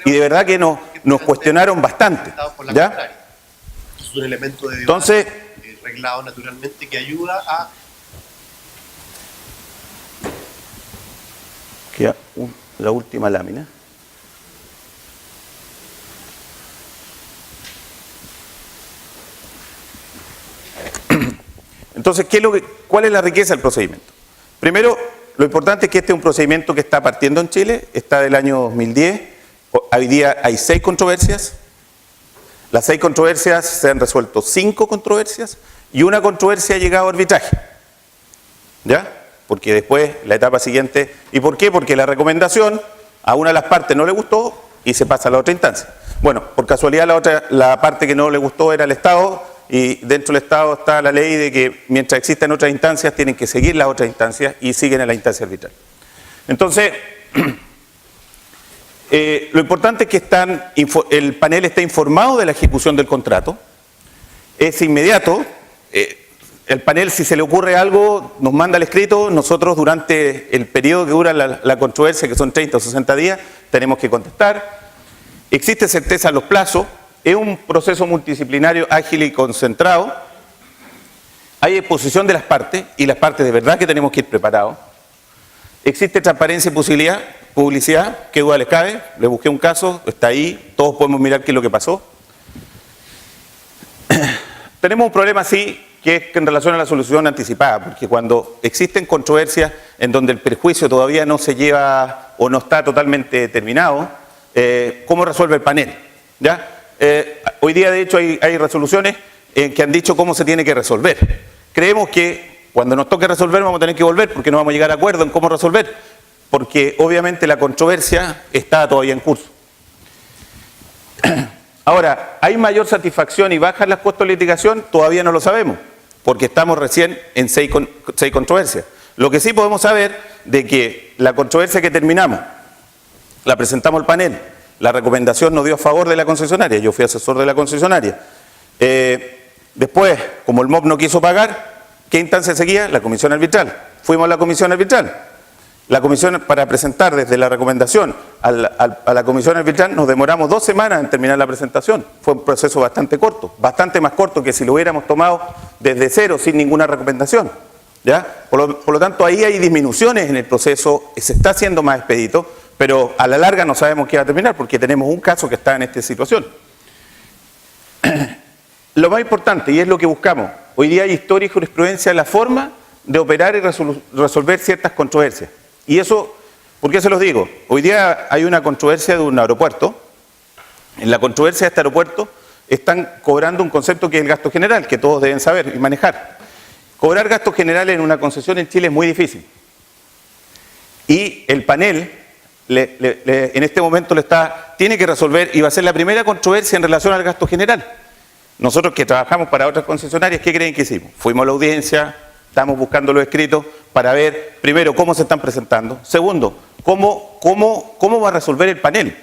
Y de verdad que nos cuestionaron bastante. ¿Ya? Es un elemento de entonces, reglado naturalmente que ayuda a... Queda la última lámina. Entonces, ¿cuál es la riqueza del procedimiento? Primero, lo importante es que este es un procedimiento que está partiendo en Chile, está del año 2010, hoy día hay 6 controversias, las 6 controversias se han resuelto 5 controversias y una controversia ha llegado a arbitraje, ¿ya? Porque después, la etapa siguiente, ¿y por qué? Porque la recomendación a una de las partes no le gustó y se pasa a la otra instancia. Bueno, por casualidad la parte que no le gustó era el Estado, y dentro del Estado está la ley de que mientras existan otras instancias tienen que seguir las otras instancias y siguen a la instancia arbitral. Entonces, lo importante es que el panel está informado de la ejecución del contrato, es inmediato, el panel si se le ocurre algo nos manda el escrito, nosotros durante el periodo que dura la controversia, que son 30 o 60 días, tenemos que contestar, existe certeza en los plazos. Es un proceso multidisciplinario, ágil y concentrado. Hay exposición de las partes, y las partes de verdad que tenemos que ir preparados. Existe transparencia y publicidad, qué duda les cabe. Le busqué un caso, está ahí, todos podemos mirar qué es lo que pasó. Tenemos un problema, sí, que es en relación a la solución anticipada, porque cuando existen controversias en donde el perjuicio todavía no se lleva o no está totalmente determinado, ¿cómo resuelve el panel? ¿Ya? Hoy día, de hecho, hay resoluciones que han dicho cómo se tiene que resolver. Creemos que cuando nos toque resolver vamos a tener que volver porque no vamos a llegar a acuerdo en cómo resolver, porque obviamente la controversia está todavía en curso. Ahora, ¿hay mayor satisfacción y bajan los costos de litigación? Todavía no lo sabemos, porque estamos recién en 6 controversias. Lo que sí podemos saber de que la controversia que terminamos, la presentamos al panel, la recomendación nos dio a favor de la concesionaria, yo fui asesor de la concesionaria. Después, como el MOP no quiso pagar, ¿qué instancia seguía? La comisión arbitral. Fuimos a la comisión arbitral. La comisión, para presentar desde la recomendación a la comisión arbitral, nos demoramos 2 semanas en terminar la presentación. Fue un proceso bastante corto, bastante más corto que si lo hubiéramos tomado desde cero, sin ninguna recomendación. ¿Ya? Por lo tanto, ahí hay disminuciones en el proceso, se está haciendo más expedito, pero a la larga no sabemos qué va a terminar porque tenemos un caso que está en esta situación. Lo más importante, y es lo que buscamos, hoy día hay historia y jurisprudencia en la forma de operar y resolver ciertas controversias. Y eso ¿Por qué se los digo? Hoy día hay una controversia de un aeropuerto. En la controversia de este aeropuerto están cobrando un concepto que es el gasto general, que todos deben saber y manejar. Cobrar gastos generales en una concesión en Chile es muy difícil. Y el panel en este momento tiene que resolver y va a ser la primera controversia en relación al gasto general. Nosotros que trabajamos para otras concesionarias, ¿qué creen que hicimos? Fuimos a la audiencia, estamos buscando los escritos para ver, primero, cómo se están presentando. Segundo, cómo va a resolver el panel.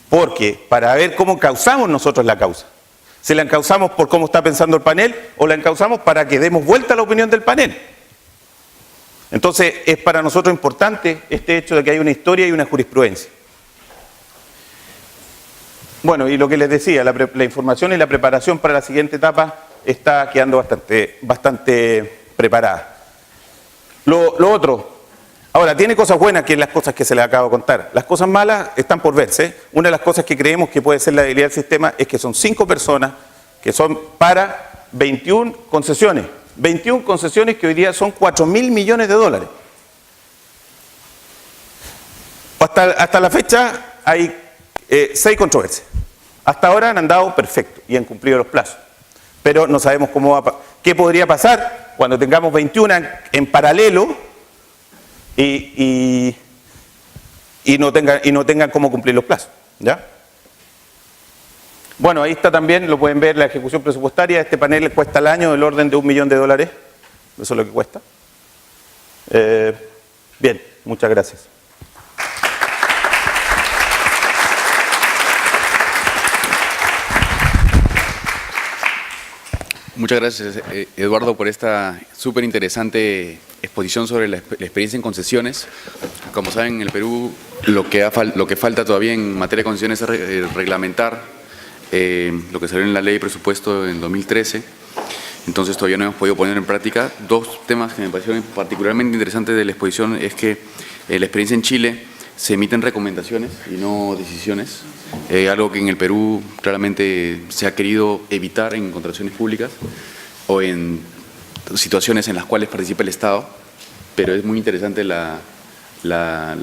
Porque para ver cómo encauzamos nosotros la causa. Si la encauzamos por cómo está pensando el panel o la encauzamos para que demos vuelta a la opinión del panel. Entonces, es para nosotros importante este hecho de que hay una historia y una jurisprudencia. Bueno, y lo que les decía, la información y la preparación para la siguiente etapa está quedando bastante preparada. Lo otro, ahora, tiene cosas buenas que es las cosas que se les acabo de contar. Las cosas malas están por verse. Una de las cosas que creemos que puede ser la debilidad del sistema es que son 5 personas que son para 21 concesiones. 21 concesiones que hoy día son 4.000 millones de dólares. Hasta la fecha hay 6 controversias. Hasta ahora han andado perfecto y han cumplido los plazos. Pero no sabemos qué podría pasar cuando tengamos 21 en paralelo y no tengan cómo cumplir los plazos. ¿Ya? Bueno, ahí está también, lo pueden ver, la ejecución presupuestaria. Este panel cuesta al año del orden de $1 millón. Eso es lo que cuesta. Bien, muchas gracias. Muchas gracias, Eduardo, por esta súper interesante exposición sobre la experiencia en concesiones. Como saben, en el Perú lo que falta todavía en materia de concesiones es reglamentar lo que salió en la ley de presupuesto en 2013. Entonces todavía no hemos podido poner en práctica. 2 temas que me parecieron particularmente interesantes de la exposición es que la experiencia en Chile se emiten recomendaciones y no decisiones, algo que en el Perú claramente se ha querido evitar en contrataciones públicas o en situaciones en las cuales participa el Estado, pero es muy interesante la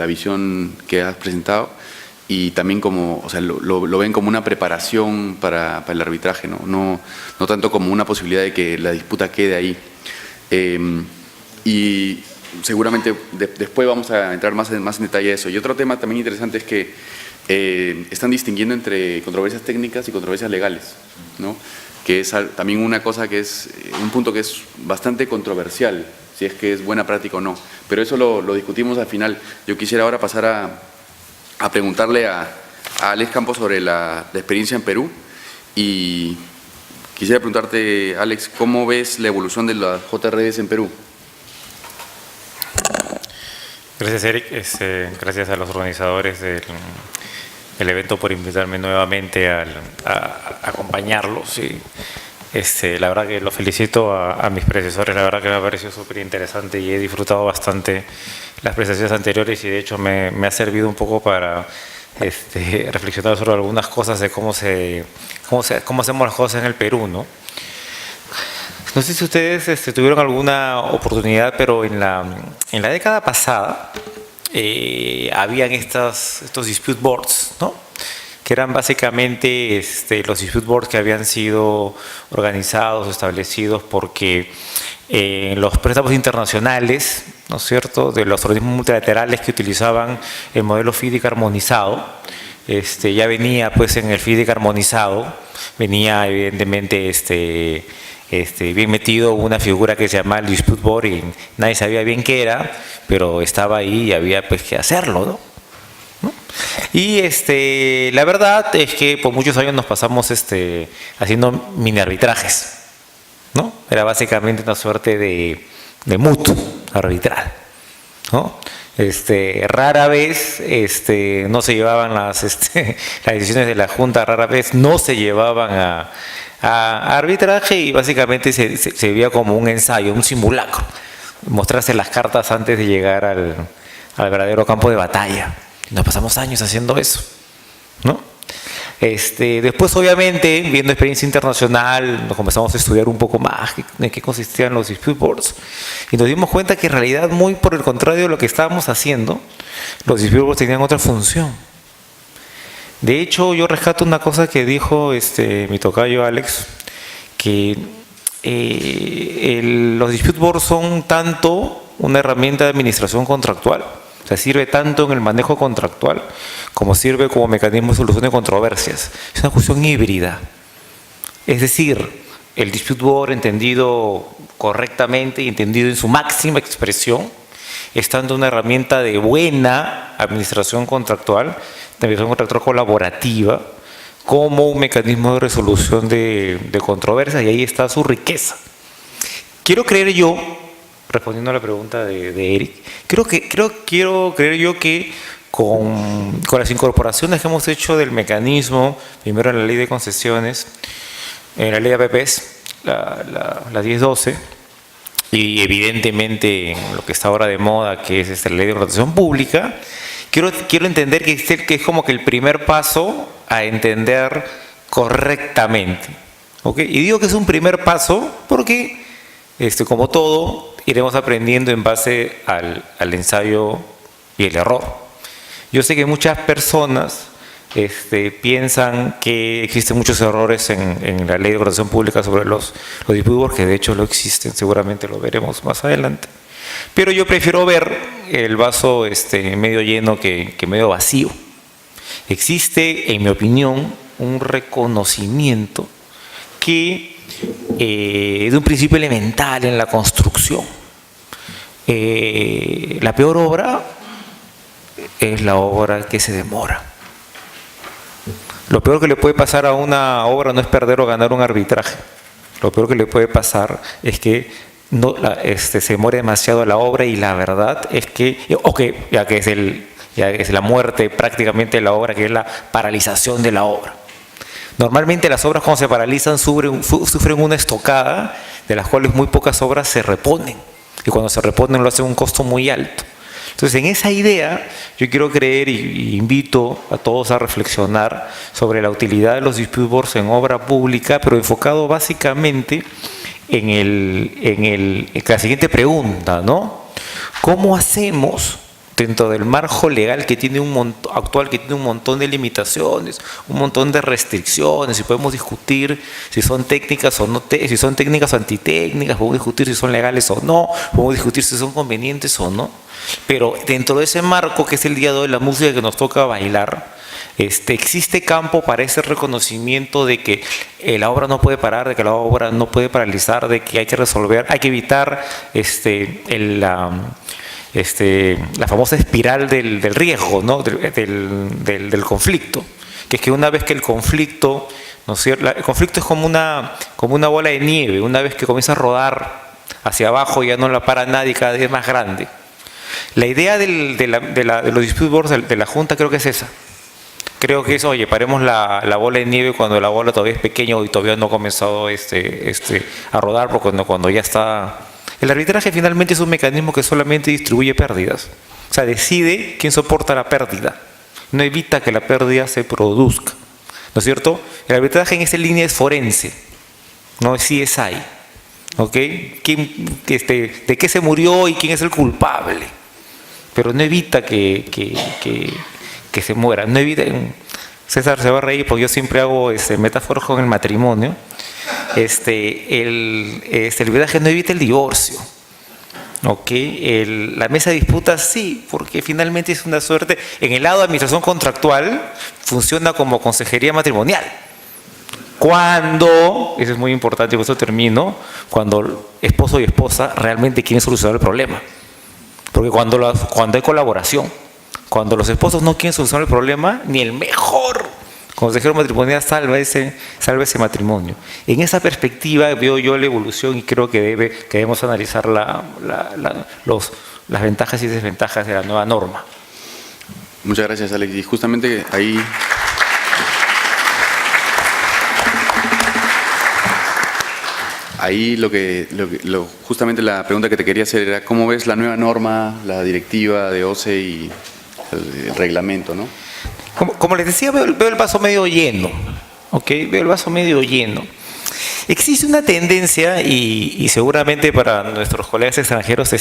visión que has presentado y también lo ven como una preparación para el arbitraje, no tanto como una posibilidad de que la disputa quede ahí. Y seguramente después vamos a entrar más en detalle a eso. Y otro tema también interesante es que están distinguiendo entre controversias técnicas y controversias legales, ¿no? Que es también una cosa que es un punto que es bastante controversial, si es que es buena práctica o no. Pero eso lo discutimos al final. Yo quisiera ahora pasar a preguntarle a Alex Campos sobre la experiencia en Perú y quisiera preguntarte, Alex, ¿cómo ves la evolución de las JRDs en Perú? Gracias, Eric. Gracias a los organizadores del evento por invitarme nuevamente a acompañarlos. Y, la verdad que los felicito a mis predecesores. La verdad que me ha parecido súper interesante y he disfrutado bastante las presentaciones anteriores y de hecho me ha servido un poco para reflexionar sobre algunas cosas de cómo hacemos las cosas en el Perú, ¿no? No sé si ustedes tuvieron alguna oportunidad, pero en la década pasada habían estos dispute boards, ¿no? Que eran básicamente los dispute boards que habían sido organizados, establecidos porque los préstamos internacionales, ¿no es cierto?, de los organismos multilaterales que utilizaban el modelo FDIC armonizado, ya venía pues en el FDIC armonizado, venía evidentemente bien metido una figura que se llama el dispute board y nadie sabía bien qué era, pero estaba ahí y había pues que hacerlo, ¿no? Y la verdad es que por muchos años nos pasamos haciendo mini arbitrajes, ¿no? Era básicamente una suerte de mutuo arbitral, ¿no? Rara vez no se llevaban las decisiones de la Junta, rara vez no se llevaban a arbitraje y básicamente se veía como un ensayo, un simulacro, mostrarse las cartas antes de llegar al verdadero campo de batalla. Nos pasamos años haciendo eso, ¿no? Después, obviamente, viendo experiencia internacional, nos comenzamos a estudiar un poco más en qué consistían los dispute boards y nos dimos cuenta que en realidad, muy por el contrario de lo que estábamos haciendo, los dispute boards tenían otra función. De hecho, yo rescato una cosa que dijo mi tocayo Alex, que los dispute boards son tanto una herramienta de administración contractual, o sea, sirve tanto en el manejo contractual como sirve como mecanismo de solución de controversias. Es una cuestión híbrida. Es decir, el dispute board entendido correctamente y entendido en su máxima expresión, es tanto una herramienta de buena administración contractual colaborativa, como un mecanismo de resolución de controversias, y ahí está su riqueza. Quiero creer yo, respondiendo a la pregunta de Eric, quiero creer yo que con las incorporaciones que hemos hecho del mecanismo, primero en la ley de concesiones, en la ley de APPs, la 1012, y evidentemente en lo que está ahora de moda, que es la ley de contratación pública, quiero entender que es como que el primer paso a entender correctamente. ¿Okay? Y digo que es un primer paso porque, como todo, iremos aprendiendo en base al ensayo y el error. Yo sé que muchas personas piensan que existen muchos errores en la ley de contratación pública sobre los dispute boards, que de hecho lo existen, seguramente lo veremos más adelante. Pero yo prefiero ver el vaso medio lleno que medio vacío. Existe, en mi opinión, un reconocimiento que es de un principio elemental en la construcción. La peor obra es la obra que se demora. Lo peor que le puede pasar a una obra no es perder o ganar un arbitraje. Lo peor que le puede pasar es que se demore demasiado la obra, y la verdad es que, ya que es la muerte prácticamente de la obra, que es la paralización de la obra. Normalmente las obras, cuando se paralizan, sufren una estocada, de las cuales muy pocas obras se reponen, y cuando se reponen lo hacen a un costo muy alto. Entonces, en esa idea, yo quiero creer y invito a todos a reflexionar sobre la utilidad de los dispute boards en obra pública, pero enfocado básicamente en la siguiente pregunta, ¿no? ¿Cómo hacemos dentro del marco legal que tiene actual, que tiene un montón de limitaciones, un montón de restricciones, y podemos discutir si son técnicas o no, si son técnicas o antitécnicas, podemos discutir si son legales o no, podemos discutir si son convenientes o no, pero dentro de ese marco, que es el día de hoy, la música que nos toca bailar, existe campo para ese reconocimiento de que la obra no puede parar, de que la obra no puede paralizar, de que hay que resolver, hay que evitar la famosa espiral del riesgo, ¿no? del conflicto, que es que una vez que el conflicto, ¿no es cierto? El conflicto es como una bola de nieve. Una vez que comienza a rodar hacia abajo, ya no la para nadie, cada vez es más grande. La idea de los dispute boards de la Junta creo que es esa. Creo que es, oye, paremos la bola de nieve cuando la bola todavía es pequeña y todavía no ha comenzado a rodar, porque cuando ya está. El arbitraje finalmente es un mecanismo que solamente distribuye pérdidas. O sea, decide quién soporta la pérdida. No evita que la pérdida se produzca. ¿No es cierto? El arbitraje en esta línea es forense, no es CSI. ¿Ok? ¿De qué se murió y quién es el culpable? Pero no evita que se muera. No evita. César se va a reír porque yo siempre hago metáforas con el matrimonio. El arbitraje no evita el divorcio. ¿Okay? La mesa de disputas sí, porque finalmente es una suerte. En el lado de administración contractual funciona como consejería matrimonial. Cuando, eso es muy importante, con esto termino, cuando esposo y esposa realmente quieren solucionar el problema. Porque cuando hay colaboración, cuando los esposos no quieren solucionar el problema, ni el mejor consejero matrimonial salva ese matrimonio. En esa perspectiva veo yo la evolución, y creo que debemos analizar las ventajas y desventajas de la nueva norma. Muchas gracias, Alex. Y justamente ahí justamente la pregunta que te quería hacer era ¿cómo ves la nueva norma, la directiva de OCE y el reglamento, ¿no? Como les decía, veo el vaso medio lleno. ¿Ok? Veo el vaso medio lleno. Existe una tendencia, y seguramente para nuestros colegas extranjeros,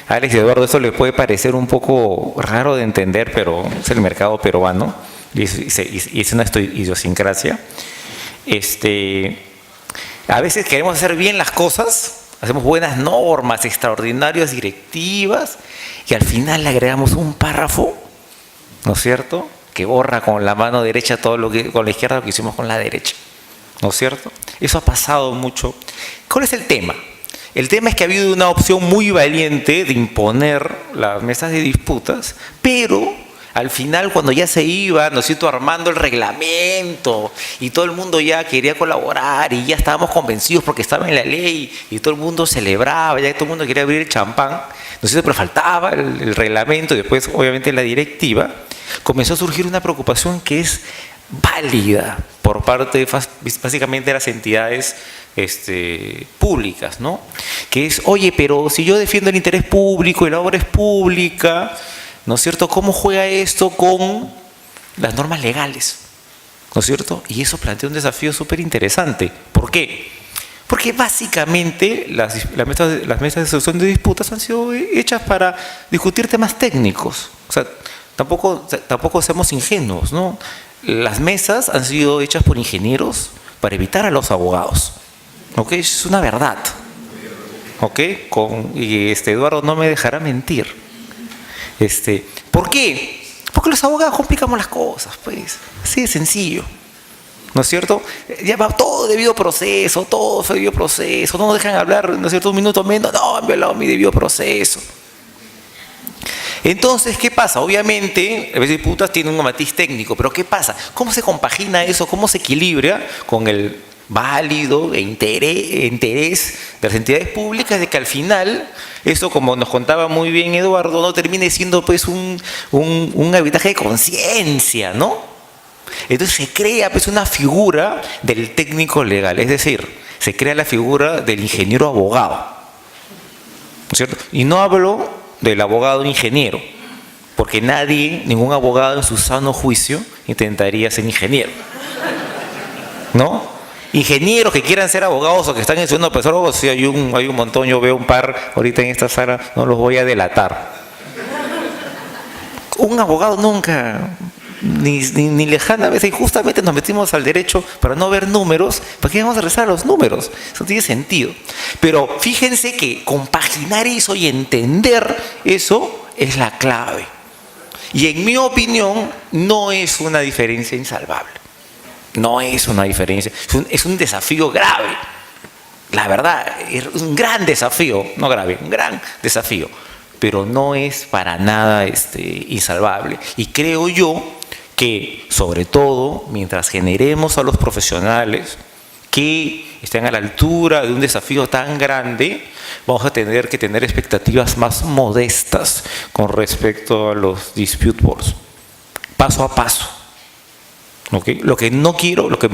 Alex y Eduardo, esto les puede parecer un poco raro de entender, pero es el mercado peruano y es una idiosincrasia. A veces queremos hacer bien las cosas, hacemos buenas normas, extraordinarias directivas, y al final le agregamos un párrafo, ¿no es cierto?, que borra con la mano derecha todo lo que con la izquierda lo que hicimos con la derecha. ¿No es cierto? Eso ha pasado mucho. ¿Cuál es el tema? El tema es que ha habido una opción muy valiente de imponer las mesas de disputas, pero al final, cuando ya se iba, ¿no es cierto?, armando el reglamento y todo el mundo ya quería colaborar y ya estábamos convencidos porque estaba en la ley y todo el mundo celebraba, ya todo el mundo quería abrir el champán, ¿no es cierto?, pero faltaba el reglamento y después, obviamente, la directiva, comenzó a surgir una preocupación que es válida por parte básicamente de las entidades públicas, ¿no? Que es, oye, pero si yo defiendo el interés público y la obra es pública, ¿no es cierto?, ¿cómo juega esto con las normas legales? ¿No es cierto? Y eso plantea un desafío súper interesante. ¿Por qué? Porque básicamente las mesas de solución de disputas han sido hechas para discutir temas técnicos. O sea, tampoco seamos ingenuos, ¿no? Las mesas han sido hechas por ingenieros para evitar a los abogados. ¿Ok? Es una verdad. ¿Ok? Y Eduardo no me dejará mentir. ¿Por qué? Porque los abogados complicamos las cosas, pues. Así de sencillo. ¿No es cierto? Ya va todo debido proceso, todo fue debido proceso. No nos dejan hablar, ¿no es cierto?, un minuto menos. No, han violado mi debido proceso. Entonces, ¿qué pasa? Obviamente, a veces disputas tienen un matiz técnico, pero ¿qué pasa? ¿Cómo se compagina eso? ¿Cómo se equilibra con el válido interés de las entidades públicas de que al final, eso, como nos contaba muy bien Eduardo, no termine siendo pues un arbitraje de conciencia, ¿no? Entonces se crea pues una figura del técnico legal, es decir, se crea la figura del ingeniero abogado, ¿no es cierto? Y no hablo del abogado ingeniero, porque ningún abogado en su sano juicio intentaría ser ingeniero, ¿no? Ingenieros que quieran ser abogados o que están estudiando profesor, sí, hay un montón, yo veo un par ahorita en esta sala, no los voy a delatar. Un abogado nunca, ni lejana a veces, y justamente nos metimos al derecho para no ver números. ¿Para qué vamos a rezar los números? Eso no tiene sentido. Pero fíjense que compaginar eso y entender eso es la clave. Y en mi opinión no es una diferencia insalvable. No es una diferencia, es un desafío grave. La verdad, es un gran desafío, no grave, un gran desafío. Pero no es para nada insalvable. Y creo yo que, sobre todo, mientras generemos a los profesionales que estén a la altura de un desafío tan grande, vamos a tener que tener expectativas más modestas con respecto a los dispute boards, paso a paso. ¿Okay? Lo que no quiero, lo que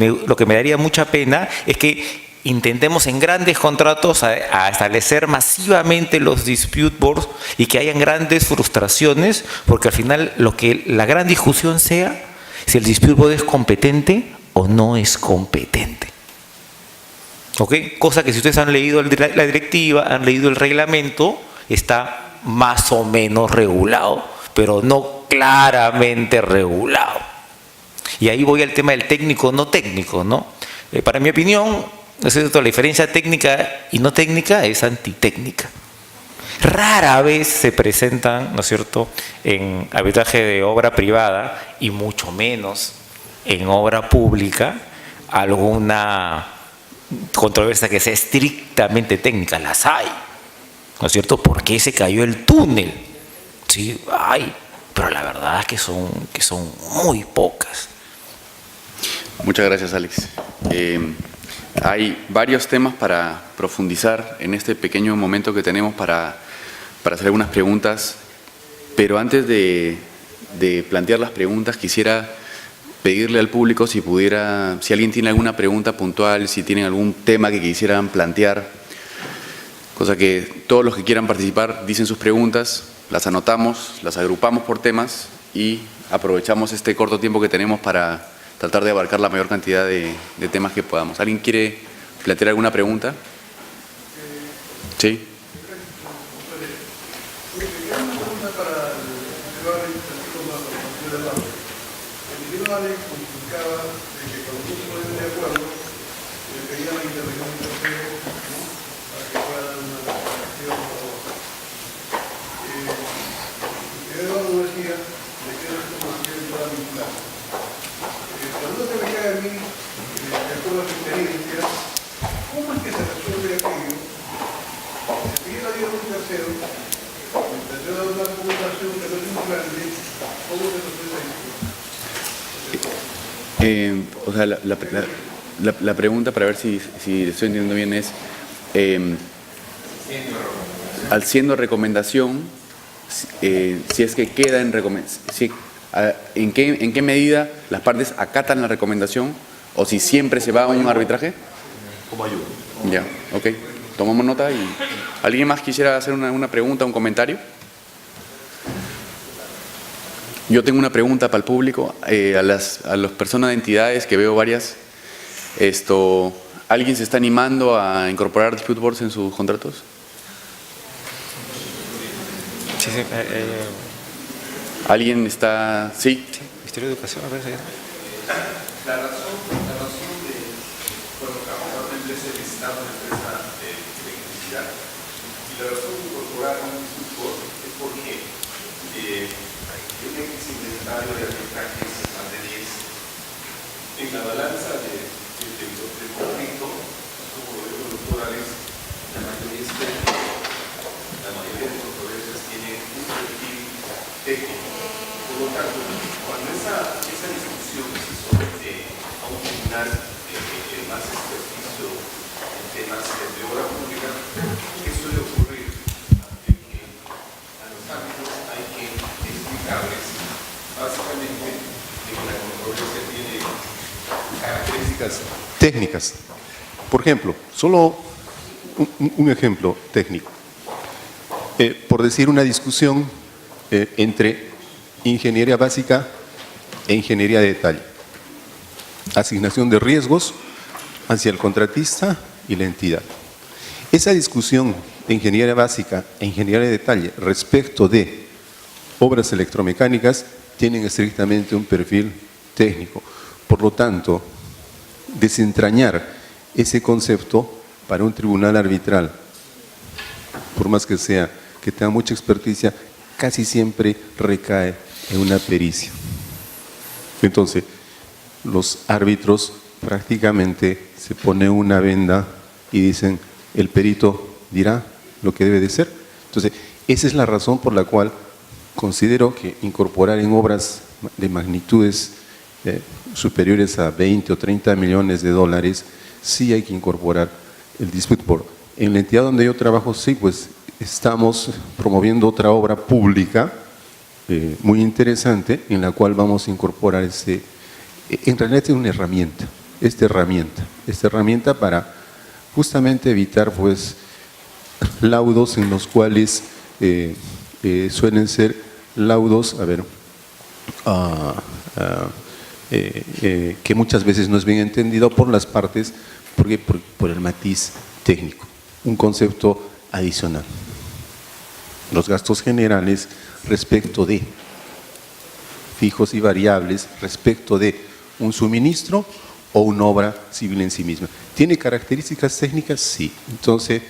me daría mucha pena es que intentemos en grandes contratos a establecer masivamente los dispute boards y que hayan grandes frustraciones, porque al final la gran discusión sea si el dispute board es competente o no es competente. ¿Ok? Cosa que si ustedes han leído la directiva, han leído el reglamento, está más o menos regulado, pero no claramente regulado. Y ahí voy al tema del técnico no técnico, ¿no? Para mi opinión, ¿no es cierto?, la diferencia técnica y no técnica es antitécnica. Rara vez se presentan, ¿no es cierto?, en arbitraje de obra privada y mucho menos en obra pública alguna controversia que sea estrictamente técnica. Las hay, ¿no es cierto? ¿Por qué se cayó el túnel? Sí, hay, pero la verdad es que son muy pocas. Muchas gracias, Alex. Hay varios temas para profundizar en este pequeño momento que tenemos para hacer algunas preguntas, pero antes de plantear las preguntas quisiera pedirle al público si alguien tiene alguna pregunta puntual, si tienen algún tema que quisieran plantear, cosa que todos los que quieran participar dicen sus preguntas, las anotamos, las agrupamos por temas y aprovechamos este corto tiempo que tenemos para tratar de abarcar la mayor cantidad de temas que podamos. ¿Alguien quiere plantear alguna pregunta? Sí. O sea, la pregunta, para ver si estoy entendiendo bien, es, al siendo recomendación, si es que queda en recomendación, ¿en qué medida las partes acatan la recomendación o si siempre se va a un arbitraje? Como ayuda. Ya, ok. Tomamos nota. ¿Y alguien más quisiera hacer una pregunta, un comentario? Yo tengo una pregunta para el público, a las personas de entidades, que veo varias. ¿Alguien se está animando a incorporar dispute boards en sus contratos? Sí, sí. ¿Alguien está...? Sí. Ministerio de Educación, a ver si... La razón de, bueno, actualmente es el Estado de empresa de electricidad. Y la razón de incorporar un dispute es porque tiene ese inventario de arbitrajes más de 10. En la balanza del conflicto, como los electorales, la mayoría de controversias tienen un perfil técnico. Por lo tanto, cuando esa discusión se somete a un tribunal más expertizo en temas de obra pública, ¿qué suele ocurrir? Que a los ámbitos hay que explicarles básicamente de que la controversia tiene características Técnicas. Por ejemplo, solo un ejemplo técnico. Por decir una discusión entre ingeniería básica e ingeniería de detalle. Asignación de riesgos hacia el contratista y la entidad. Esa discusión de ingeniería básica e ingeniería de detalle respecto de obras electromecánicas tienen estrictamente un perfil técnico. Por lo tanto, desentrañar ese concepto para un tribunal arbitral, por más que sea, que tenga mucha experticia, casi siempre recae en una pericia. Entonces, los árbitros prácticamente se ponen una venda y dicen, el perito dirá lo que debe de ser. Entonces, esa es la razón por la cual considero que incorporar en obras de magnitudes superiores a 20 o 30 millones de dólares, sí hay que incorporar el dispute board. En la entidad donde yo trabajo, sí, pues estamos promoviendo otra obra pública muy interesante en la cual vamos a incorporar en realidad es una herramienta, esta herramienta para justamente evitar pues laudos en los cuales suelen ser laudos, que muchas veces no es bien entendido por las partes porque por el matiz técnico, un concepto adicional. Los gastos generales respecto de fijos y variables, respecto de un suministro o una obra civil en sí misma. ¿Tiene características técnicas? Sí. Entonces,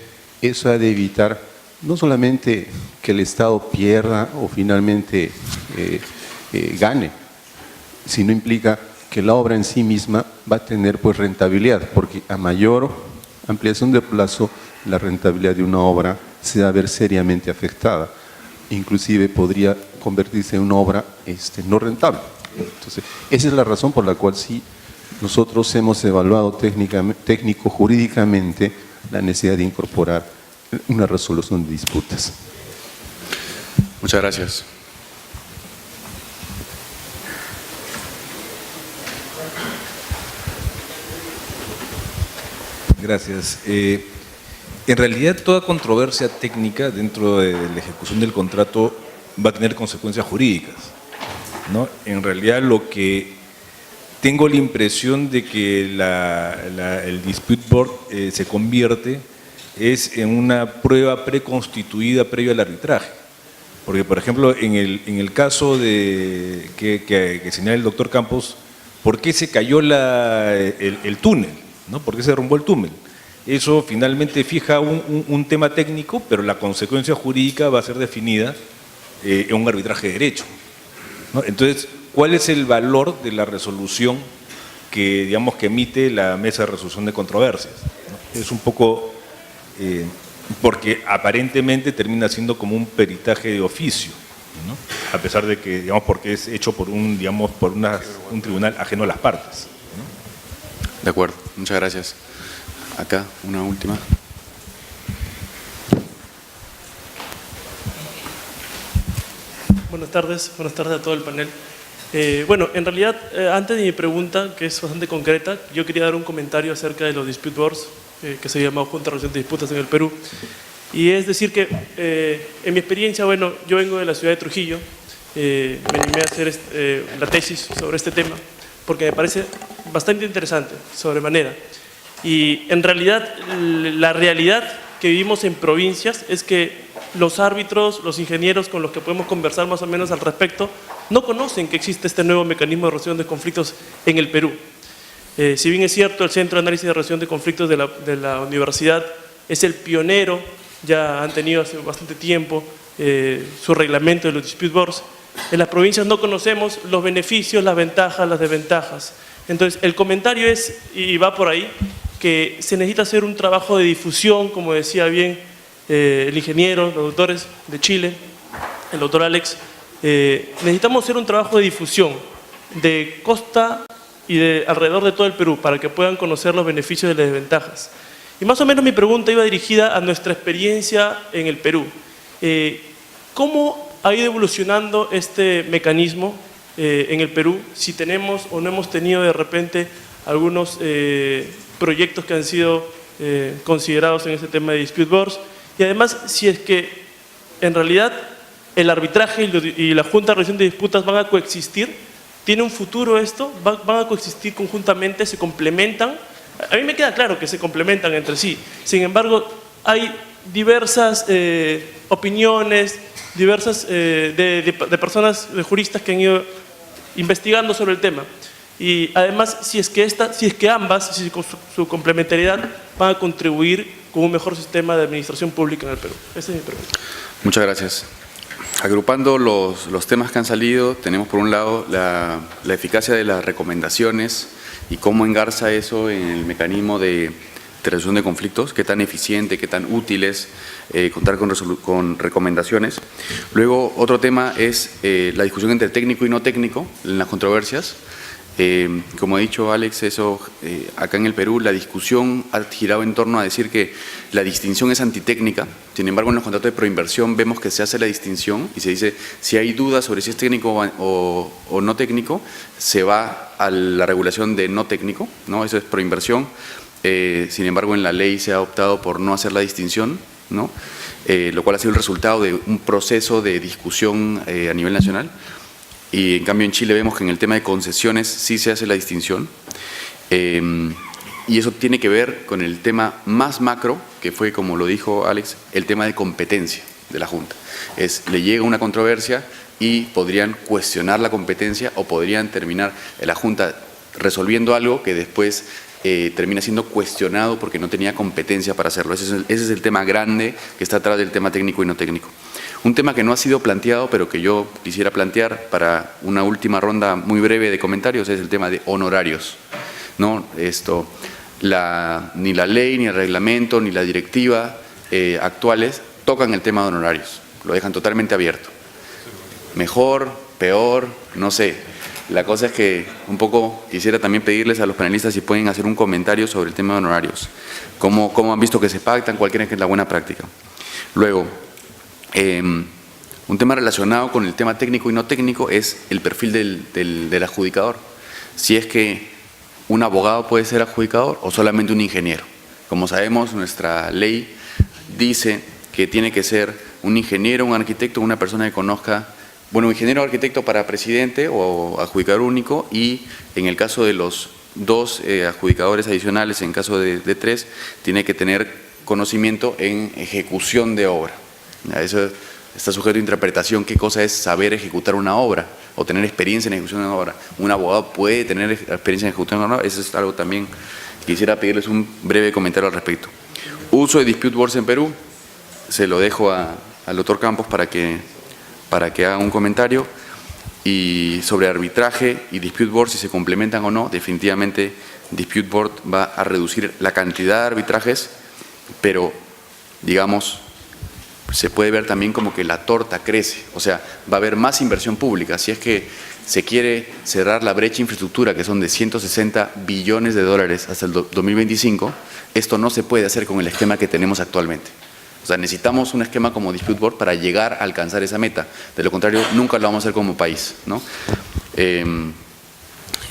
eso ha de evitar no solamente que el Estado pierda o finalmente gane, sino implica que la obra en sí misma va a tener pues rentabilidad, porque a mayor ampliación de plazo, la rentabilidad de una obra se va a ver seriamente afectada. Inclusive podría convertirse en una obra no rentable. Entonces, esa es la razón por la cual sí nosotros hemos evaluado técnico-jurídicamente la necesidad de incorporar una resolución de disputas. Muchas gracias. Gracias. En realidad, toda controversia técnica dentro de la ejecución del contrato va a tener consecuencias jurídicas. ¿no? En realidad lo que tengo la impresión de que el Dispute Board se convierte es en una prueba preconstituida previo al arbitraje. Porque, por ejemplo, en el caso de que señala el doctor Campos, ¿por qué se cayó el túnel? ¿No? ¿Por qué se derrumbó el túnel? Eso finalmente fija un tema técnico, pero la consecuencia jurídica va a ser definida en un arbitraje de derecho, ¿no? Entonces, ¿cuál es el valor de la resolución que, digamos, que emite la Mesa de Resolución de Controversias, ¿no? Es un poco, porque aparentemente termina siendo como un peritaje de oficio, ¿no? A pesar de que, digamos, porque es hecho por un tribunal ajeno a las partes, ¿no? De acuerdo, muchas gracias. Acá, una última. Buenas tardes a todo el panel. Bueno, en realidad, antes de mi pregunta, que es bastante concreta, yo quería dar un comentario acerca de los dispute boards, que se llama Junta de Resolución de Disputas en el Perú. Y es decir que, en mi experiencia, bueno, yo vengo de la ciudad de Trujillo, me animé a hacer la tesis sobre este tema, porque me parece bastante interesante, sobremanera. Y en realidad, la realidad que vivimos en provincias es que los árbitros, los ingenieros con los que podemos conversar más o menos al respecto, no conocen que existe este nuevo mecanismo de resolución de conflictos en el Perú. Si bien es cierto, el Centro de Análisis de Resolución de Conflictos de la universidad es el pionero, ya han tenido hace bastante tiempo su reglamento de los dispute boards, en las provincias no conocemos los beneficios, las ventajas, las desventajas. Entonces, el comentario es, y va por ahí, que se necesita hacer un trabajo de difusión, como decía bien el ingeniero, los doctores de Chile, el doctor Alex, necesitamos hacer un trabajo de difusión de costa y de alrededor de todo el Perú para que puedan conocer los beneficios y las desventajas. Y más o menos mi pregunta iba dirigida a nuestra experiencia en el Perú. ¿Cómo ha ido evolucionando este mecanismo en el Perú? Si tenemos o no hemos tenido de repente algunos proyectos que han sido considerados en este tema de dispute boards, y además si es que en realidad el arbitraje y la Junta de Resolución de Disputas van a coexistir. ¿Tiene un futuro esto? ¿Van a coexistir conjuntamente? ¿Se complementan? A mí me queda claro que se complementan entre sí. Sin embargo, hay diversas opiniones, diversas de personas, de juristas que han ido investigando sobre el tema. Y además, si es que ambas, si con su complementariedad, van a contribuir con un mejor sistema de administración pública en el Perú. Esa es mi pregunta. Muchas gracias. Agrupando los temas que han salido, tenemos por un lado la eficacia de las recomendaciones y cómo engarza eso en el mecanismo de resolución de conflictos, qué tan eficiente, qué tan útil es contar con recomendaciones. Luego, otro tema es la discusión entre técnico y no técnico en las controversias. Como ha dicho Alex, eso acá en el Perú la discusión ha girado en torno a decir que la distinción es antitécnica. Sin embargo, en los contratos de proinversión vemos que se hace la distinción y se dice si hay dudas sobre si es técnico o no técnico, se va a la regulación de no técnico, ¿no? Eso es proinversión. Sin embargo, en la ley se ha optado por no hacer la distinción, ¿no? Lo cual ha sido el resultado de un proceso de discusión a nivel nacional. Y en cambio en Chile vemos que en el tema de concesiones sí se hace la distinción, y eso tiene que ver con el tema más macro, que fue, como lo dijo Alex, el tema de competencia de la Junta. Le llega una controversia y podrían cuestionar la competencia o podrían terminar la Junta resolviendo algo que después termina siendo cuestionado porque no tenía competencia para hacerlo. Ese es el tema grande que está atrás del tema técnico y no técnico. Un tema que no ha sido planteado, pero que yo quisiera plantear para una última ronda muy breve de comentarios, es el tema de honorarios, ¿no? Ni la ley, ni el reglamento, ni la directiva actuales tocan el tema de honorarios, lo dejan totalmente abierto. Mejor, peor, no sé. La cosa es que un poco quisiera también pedirles a los panelistas si pueden hacer un comentario sobre el tema de honorarios. ¿Cómo han visto que se pactan? ¿Cuál creen que es la buena práctica? Luego, un tema relacionado con el tema técnico y no técnico es el perfil del adjudicador. Si es que un abogado puede ser adjudicador o solamente un ingeniero. Como sabemos, nuestra ley dice que tiene que ser un ingeniero, un arquitecto, una persona que conozca Bueno, ingeniero arquitecto para presidente o adjudicador único, y en el caso de los dos adjudicadores adicionales, en caso de tres, tiene que tener conocimiento en ejecución de obra. Eso está sujeto a interpretación, qué cosa es saber ejecutar una obra o tener experiencia en ejecución de una obra. Un abogado puede tener experiencia en ejecución de una obra, eso es algo también que quisiera pedirles un breve comentario al respecto. Uso de dispute boards en Perú, se lo dejo al doctor Campos para que haga un comentario. Y sobre arbitraje y dispute board, si se complementan o no, definitivamente dispute board va a reducir la cantidad de arbitrajes, pero digamos, se puede ver también como que la torta crece, o sea, va a haber más inversión pública. Si es que se quiere cerrar la brecha de infraestructura, que son de 160 billones de dólares hasta el 2025, esto no se puede hacer con el esquema que tenemos actualmente. O sea, necesitamos un esquema como dispute board para llegar a alcanzar esa meta. De lo contrario, nunca lo vamos a hacer como país, ¿no?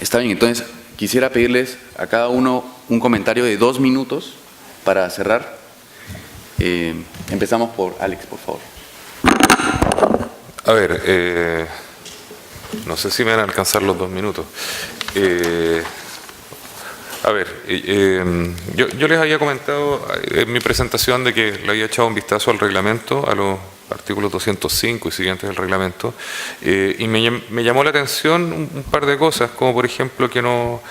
Está bien, entonces quisiera pedirles a cada uno un comentario de 2 minutos para cerrar. Empezamos por Alex, por favor. A ver, no sé si me van a alcanzar los 2 minutos. A ver, yo les había comentado en mi presentación de que le había echado un vistazo al reglamento, a los artículos 205 y siguientes del reglamento, y me llamó la atención un par de cosas, como por ejemplo que no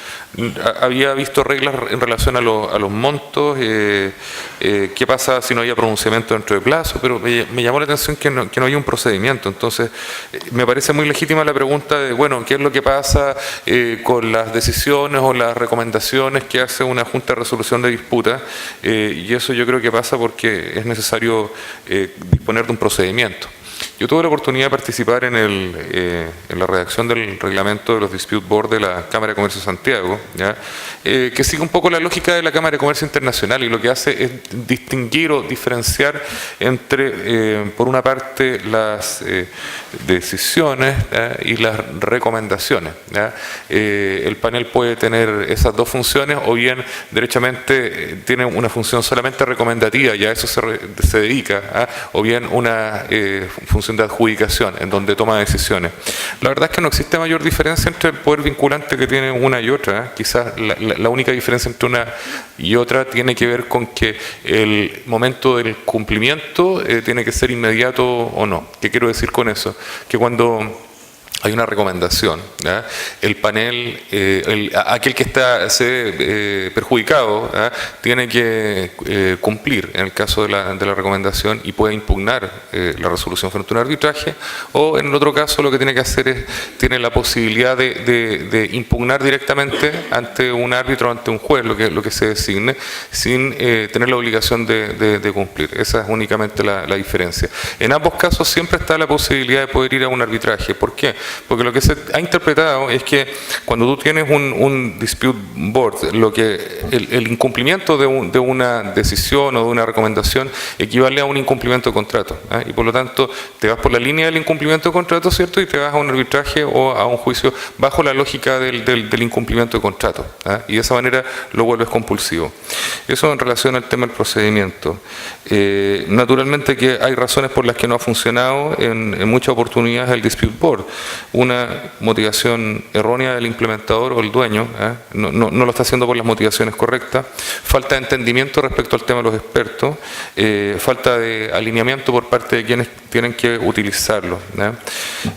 había visto reglas en relación a los montos, qué pasa si no había pronunciamiento dentro de plazo, pero me llamó la atención que no había un procedimiento. Entonces me parece muy legítima la pregunta de, bueno, ¿qué es lo que pasa con las decisiones o las recomendaciones que hace una Junta de Resolución de Disputas? Y eso yo creo que pasa porque es necesario disponer de un procedimiento. Yo tuve la oportunidad de participar en la redacción del reglamento de los Dispute Board de la Cámara de Comercio de Santiago, ¿ya? Que sigue un poco la lógica de la Cámara de Comercio Internacional, y lo que hace es distinguir o diferenciar entre, por una parte, las decisiones, ¿ya?, y las recomendaciones, ¿ya? El panel puede tener esas dos funciones, o bien derechamente tiene una función solamente recomendativa, y a eso se dedica, ¿ya?, o bien una función de adjudicación, en donde toma decisiones. La verdad es que no existe mayor diferencia entre el poder vinculante que tiene una y otra. Quizás la única diferencia entre una y otra tiene que ver con que el momento del cumplimiento tiene que ser inmediato o no. ¿Qué quiero decir con eso? Que cuando hay una recomendación, ¿ya?, el panel, aquel que está perjudicado, ¿ya?, tiene que cumplir en el caso de la recomendación, y puede impugnar la resolución frente a un arbitraje, o en el otro caso lo que tiene que hacer es, tiene la posibilidad de impugnar directamente ante un árbitro, ante un juez, lo que se designe, sin tener la obligación de cumplir. Esa es únicamente la diferencia. En ambos casos siempre está la posibilidad de poder ir a un arbitraje. ¿Por qué? Porque lo que se ha interpretado es que cuando tú tienes un dispute board, el incumplimiento de una decisión o de una recomendación equivale a un incumplimiento de contrato, ¿eh? Y por lo tanto te vas por la línea del incumplimiento de contrato, ¿cierto? Y te vas a un arbitraje o a un juicio bajo la lógica del incumplimiento de contrato, ¿eh? Y de esa manera lo vuelves compulsivo. Eso en relación al tema del procedimiento. Naturalmente que hay razones por las que no ha funcionado en muchas oportunidades el dispute board. Una motivación errónea del implementador o el dueño, no lo está haciendo por las motivaciones correctas, falta de entendimiento respecto al tema de los expertos, falta de alineamiento por parte de quienes tienen que utilizarlo.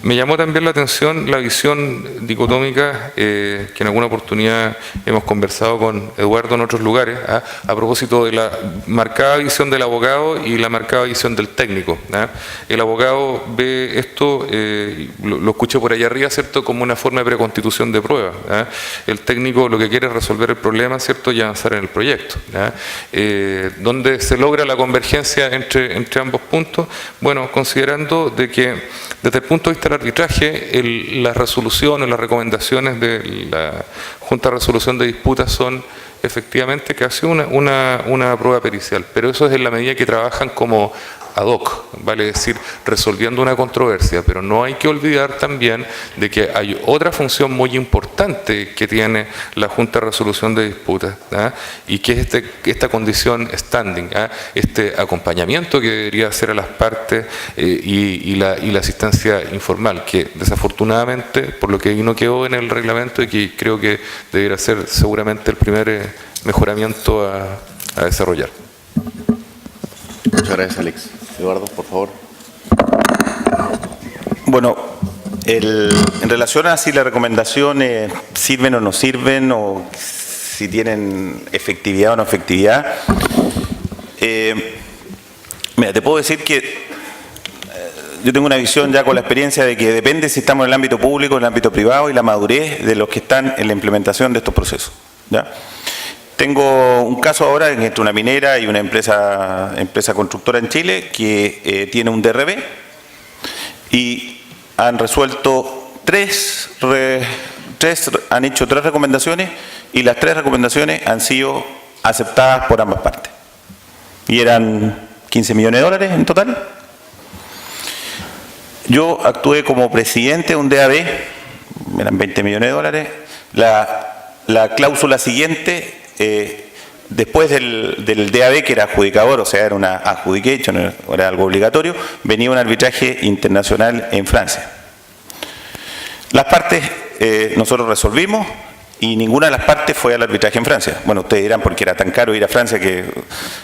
Me llamó también la atención la visión dicotómica que en alguna oportunidad hemos conversado con Eduardo en otros lugares, a propósito de la marcada visión del abogado y la marcada visión del técnico. El abogado ve esto, lo escuché por allá arriba, ¿cierto?, como una forma de preconstitución de prueba. El técnico lo que quiere es resolver el problema, ¿cierto?, y avanzar en el proyecto. ¿Dónde se logra la convergencia entre ambos puntos? Bueno, considerando de que desde el punto de vista del arbitraje, las resoluciones, las recomendaciones de la Junta de Resolución de Disputas son efectivamente casi una prueba pericial, pero eso es en la medida que trabajan como ad hoc, vale decir, resolviendo una controversia, pero no hay que olvidar también de que hay otra función muy importante que tiene la Junta de Resolución de Disputas, y que es esta condición standing, este acompañamiento que debería hacer a las partes y la asistencia informal, que desafortunadamente, por lo que no quedó en el reglamento y que creo que debería ser seguramente el primer mejoramiento a desarrollar. Muchas gracias, Alex. Eduardo, por favor. Bueno, en relación a si las recomendaciones sirven o no sirven, o si tienen efectividad o no efectividad, mira, te puedo decir que yo tengo una visión ya con la experiencia de que depende si estamos en el ámbito público, en el ámbito privado y la madurez de los que están en la implementación de estos procesos, ¿ya? Tengo un caso ahora entre una minera y una empresa constructora en Chile que tiene un DRB y han resuelto han hecho tres recomendaciones y las tres recomendaciones han sido aceptadas por ambas partes. Y eran 15 millones de dólares en total. Yo actué como presidente de un DAB, eran 20 millones de dólares. La cláusula siguiente, después del DAB, que era adjudicador, o sea, era una adjudication, era algo obligatorio, venía un arbitraje internacional en Francia. Las partes, nosotros resolvimos y ninguna de las partes fue al arbitraje en Francia. Bueno, ustedes dirán porque era tan caro ir a Francia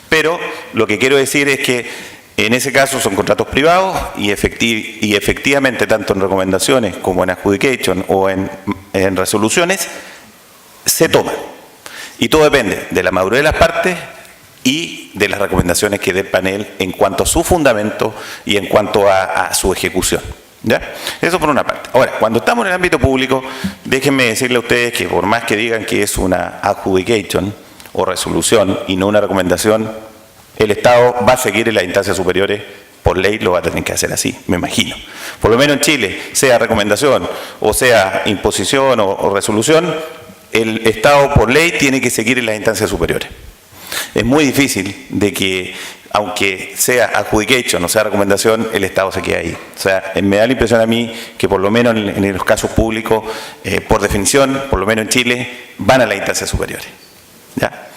pero lo que quiero decir es que en ese caso son contratos privados y efectivamente tanto en recomendaciones como en adjudication o en resoluciones se toman. Y todo depende de la madurez de las partes y de las recomendaciones que dé el panel en cuanto a su fundamento y en cuanto a su ejecución, ¿ya? Eso por una parte. Ahora, cuando estamos en el ámbito público, déjenme decirle a ustedes que por más que digan que es una adjudication o resolución y no una recomendación, el Estado va a seguir en las instancias superiores, por ley lo va a tener que hacer así, me imagino. Por lo menos en Chile, sea recomendación o sea imposición o resolución, el Estado por ley tiene que seguir en las instancias superiores. Es muy difícil de que, aunque sea adjudication o sea recomendación, el Estado se quede ahí. O sea, me da la impresión a mí que por lo menos en los casos públicos, por definición, por lo menos en Chile, van a las instancias superiores, ¿ya?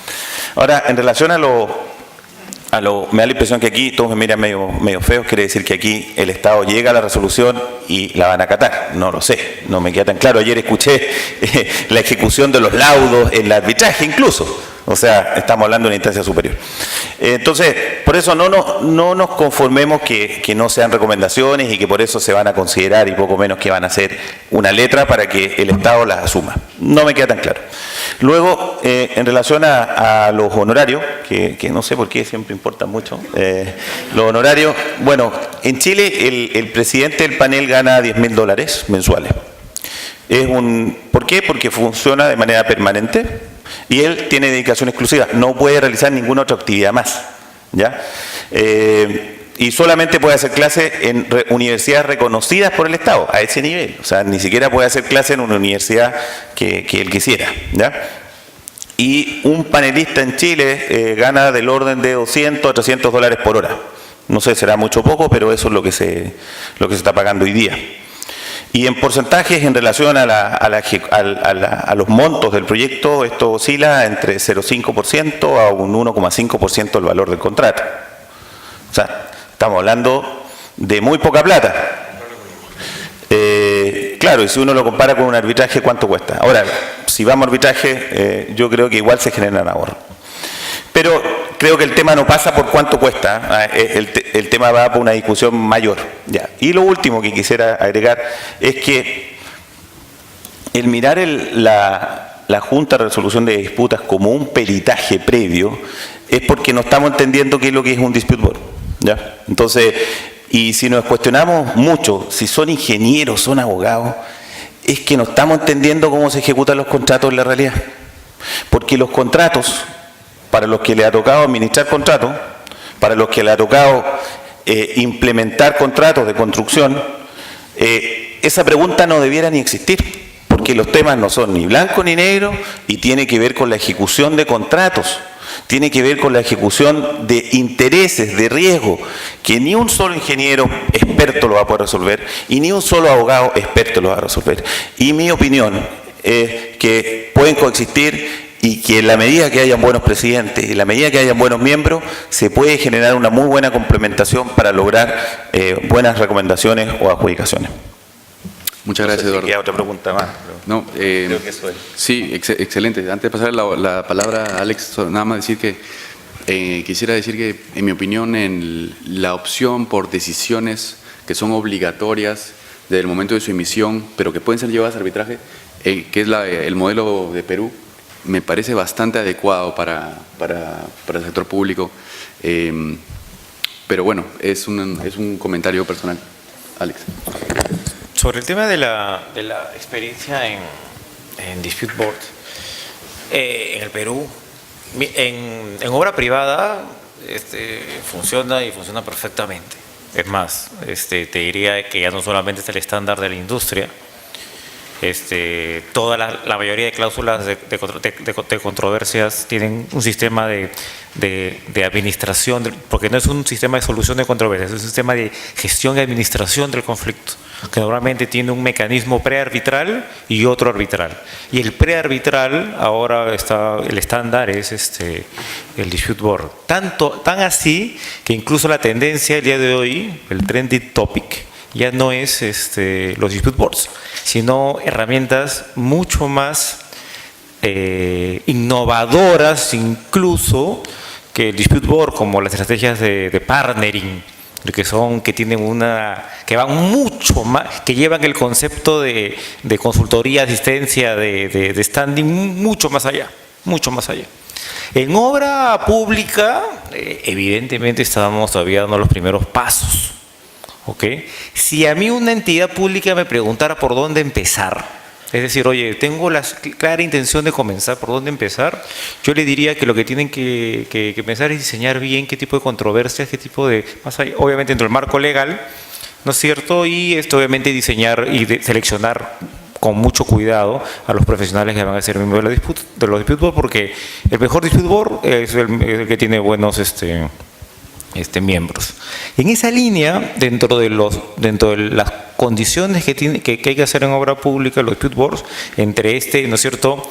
Ahora, en relación me da la impresión que aquí todos me miran medio feos, quiere decir que aquí el Estado llega a la resolución y la van a acatar. No lo sé, no me queda tan claro. Ayer escuché la ejecución de los laudos en el arbitraje incluso. O sea, estamos hablando de una instancia superior. Entonces, por eso no nos conformemos que no sean recomendaciones y que por eso se van a considerar y poco menos que van a ser una letra para que el Estado las asuma. No me queda tan claro. Luego, en relación a los honorarios, que no sé por qué siempre importan mucho, los honorarios, bueno, en Chile el presidente del panel gana $10.000 mensuales. ¿Por qué? Porque funciona de manera permanente y él tiene dedicación exclusiva, no puede realizar ninguna otra actividad más, ¿ya? Y solamente puede hacer clases en universidades reconocidas por el Estado, a ese nivel. O sea, ni siquiera puede hacer clases en una universidad que él quisiera, ¿ya? Y un panelista en Chile gana del orden de $200 a $300 por hora. No sé, será mucho o poco, pero eso es lo que se está pagando hoy día. Y en porcentajes, en relación a los montos del proyecto, esto oscila entre 0,5% a un 1,5% del valor del contrato. O sea, estamos hablando de muy poca plata. Claro, y si uno lo compara con un arbitraje, ¿cuánto cuesta? Ahora, si vamos a arbitraje, yo creo que igual se generan ahorros. Pero creo que el tema no pasa por cuánto cuesta, el tema va por una discusión mayor. Ya. Y lo último que quisiera agregar es que el mirar la Junta de Resolución de Disputas como un peritaje previo es porque no estamos entendiendo qué es lo que es un dispute board, ¿ya? Entonces, y si nos cuestionamos mucho, si son ingenieros, son abogados, es que no estamos entendiendo cómo se ejecutan los contratos en la realidad. Porque los contratos, para los que le ha tocado administrar contratos, para los que le ha tocado implementar contratos de construcción, esa pregunta no debiera ni existir, porque los temas no son ni blanco ni negro y tiene que ver con la ejecución de contratos. tiene que ver con la ejecución de intereses, de riesgo, que ni un solo ingeniero experto lo va a poder resolver y ni un solo abogado experto lo va a resolver. Y mi opinión es que pueden coexistir y que en la medida que hayan buenos presidentes y en la medida que hayan buenos miembros, se puede generar una muy buena complementación para lograr buenas recomendaciones o adjudicaciones. Muchas gracias, No sé si Eduardo. queda otra pregunta más. No, Creo que eso es. Sí, excelente. Antes de pasar la palabra a Alex, nada más decir que quisiera decir que, en mi opinión, en la opción por decisiones que son obligatorias desde el momento de su emisión, pero que pueden ser llevadas a arbitraje, que es el modelo de Perú, me parece bastante adecuado para el sector público. Pero bueno, es un comentario personal. Alex. Sobre el tema de la experiencia en Dispute Board, en el Perú, en obra privada funciona y funciona perfectamente. Es más, te diría que ya no solamente es el estándar de la industria, toda la mayoría de cláusulas de controversias tienen un sistema de administración, porque no es un sistema de solución de controversias, es un sistema de gestión y administración del conflicto, que normalmente tiene un mecanismo prearbitral y otro arbitral. Y el prearbitral, ahora el estándar es el Dispute Board. Tan así que incluso la tendencia el día de hoy, el trending topic, ya no es los Dispute Boards, sino herramientas mucho más innovadoras incluso que el Dispute Board, como las estrategias de partnering, que van mucho más, que llevan el concepto de consultoría, asistencia, de standing mucho más allá, mucho más allá. En obra pública, evidentemente estábamos todavía dando los primeros pasos. ¿Okay? Si a mí una entidad pública me preguntara por dónde empezar, es decir, oye, tengo la clara intención de comenzar, ¿por dónde empezar? Yo le diría que lo que tienen que pensar es diseñar bien qué tipo de controversias, qué tipo de... obviamente dentro del marco legal, ¿no es cierto? Y obviamente diseñar y seleccionar con mucho cuidado a los profesionales que van a ser miembros de los Dispute Board, porque el mejor Dispute Board es el que tiene buenos... miembros. En esa línea, dentro de las condiciones que hay que hacer en obra pública, los Dispute Boards, entre ¿no es cierto?,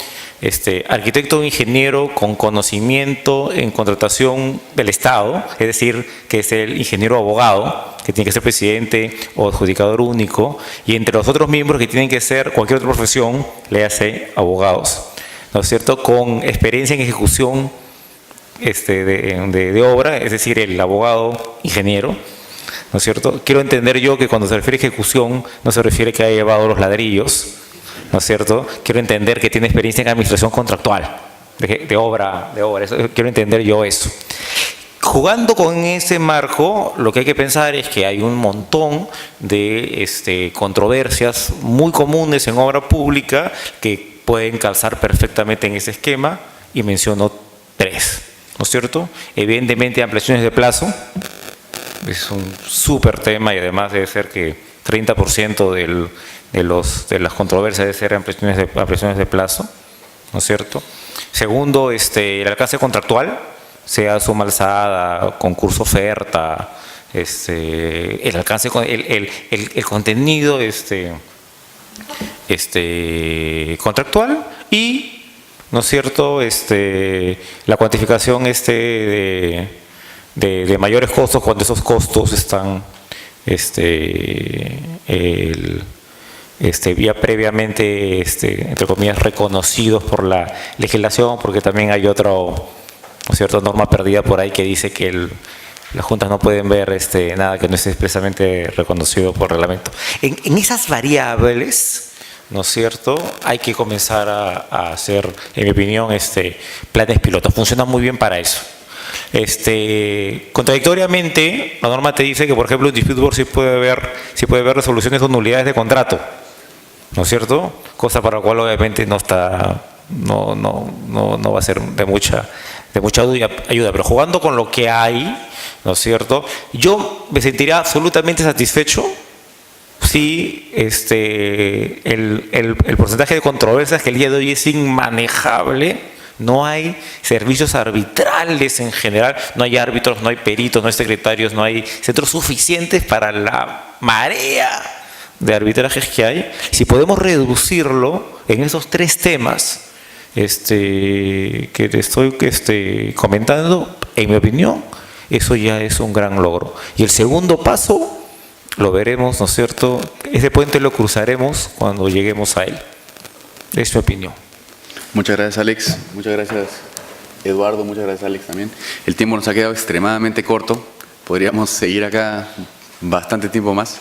arquitecto o ingeniero con conocimiento en contratación del Estado, es decir, que es el ingeniero abogado, que tiene que ser presidente o adjudicador único, y entre los otros miembros que tienen que ser cualquier otra profesión, le hace abogados, ¿no es cierto?, con experiencia en ejecución de obra, es decir, el abogado ingeniero, ¿no es cierto? Quiero entender yo que cuando se refiere a ejecución no se refiere que haya llevado los ladrillos, ¿no es cierto? Quiero entender que tiene experiencia en administración contractual, de obra, quiero entender yo eso. Jugando con ese marco, lo que hay que pensar es que hay un montón de controversias muy comunes en obra pública que pueden calzar perfectamente en ese esquema, y menciono 3. ¿No es cierto? Evidentemente, ampliaciones de plazo es un súper tema, y además debe ser que 30% de las controversias debe ser ampliaciones de plazo, ¿no es cierto? Segundo, el alcance contractual, sea suma alzada, concurso oferta, el alcance, el contenido contractual, y ¿no es cierto? La cuantificación de mayores costos, cuando esos costos están ya previamente, entre comillas, reconocidos por la legislación, porque también hay otra, ¿no es cierto?, norma perdida por ahí que dice que las juntas no pueden ver nada que no esté expresamente reconocido por reglamento. En esas variables, ¿no es cierto?, hay que comenzar a hacer, en mi opinión, planes pilotos. Funciona muy bien para eso. Contradictoriamente, la norma te dice que, por ejemplo, un Dispute Board sí puede ver resoluciones o nulidades de contrato, ¿no es cierto? Cosa para la cual obviamente no va a ser de mucha ayuda, pero jugando con lo que hay, ¿no es cierto?, yo me sentiría absolutamente satisfecho si el porcentaje de controversias, que el día de hoy es inmanejable, No hay servicios arbitrales en general, no hay árbitros, no hay peritos, no hay secretarios, no hay centros suficientes para la marea de arbitrajes que hay. Si podemos reducirlo en esos 3 temas que te estoy comentando, en mi opinión, eso ya es un gran logro. Y el segundo paso lo veremos, ¿no es cierto? Ese puente lo cruzaremos cuando lleguemos a él. Es mi opinión. Muchas gracias, Alex. Muchas gracias, Eduardo. Muchas gracias, Alex, también. El tiempo nos ha quedado extremadamente corto. Podríamos seguir acá bastante tiempo más,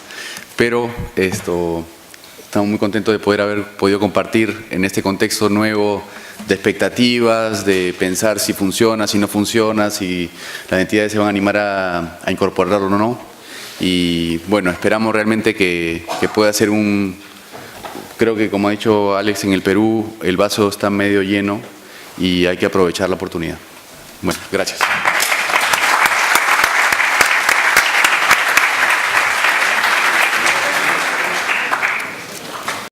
pero estamos muy contentos de poder haber podido compartir en este contexto nuevo de expectativas, de pensar si funciona, si no funciona, si las entidades se van a animar a incorporarlo o no. Y bueno, esperamos realmente que pueda ser creo que como ha dicho Alex, en el Perú el vaso está medio lleno y hay que aprovechar la oportunidad. Bueno, gracias.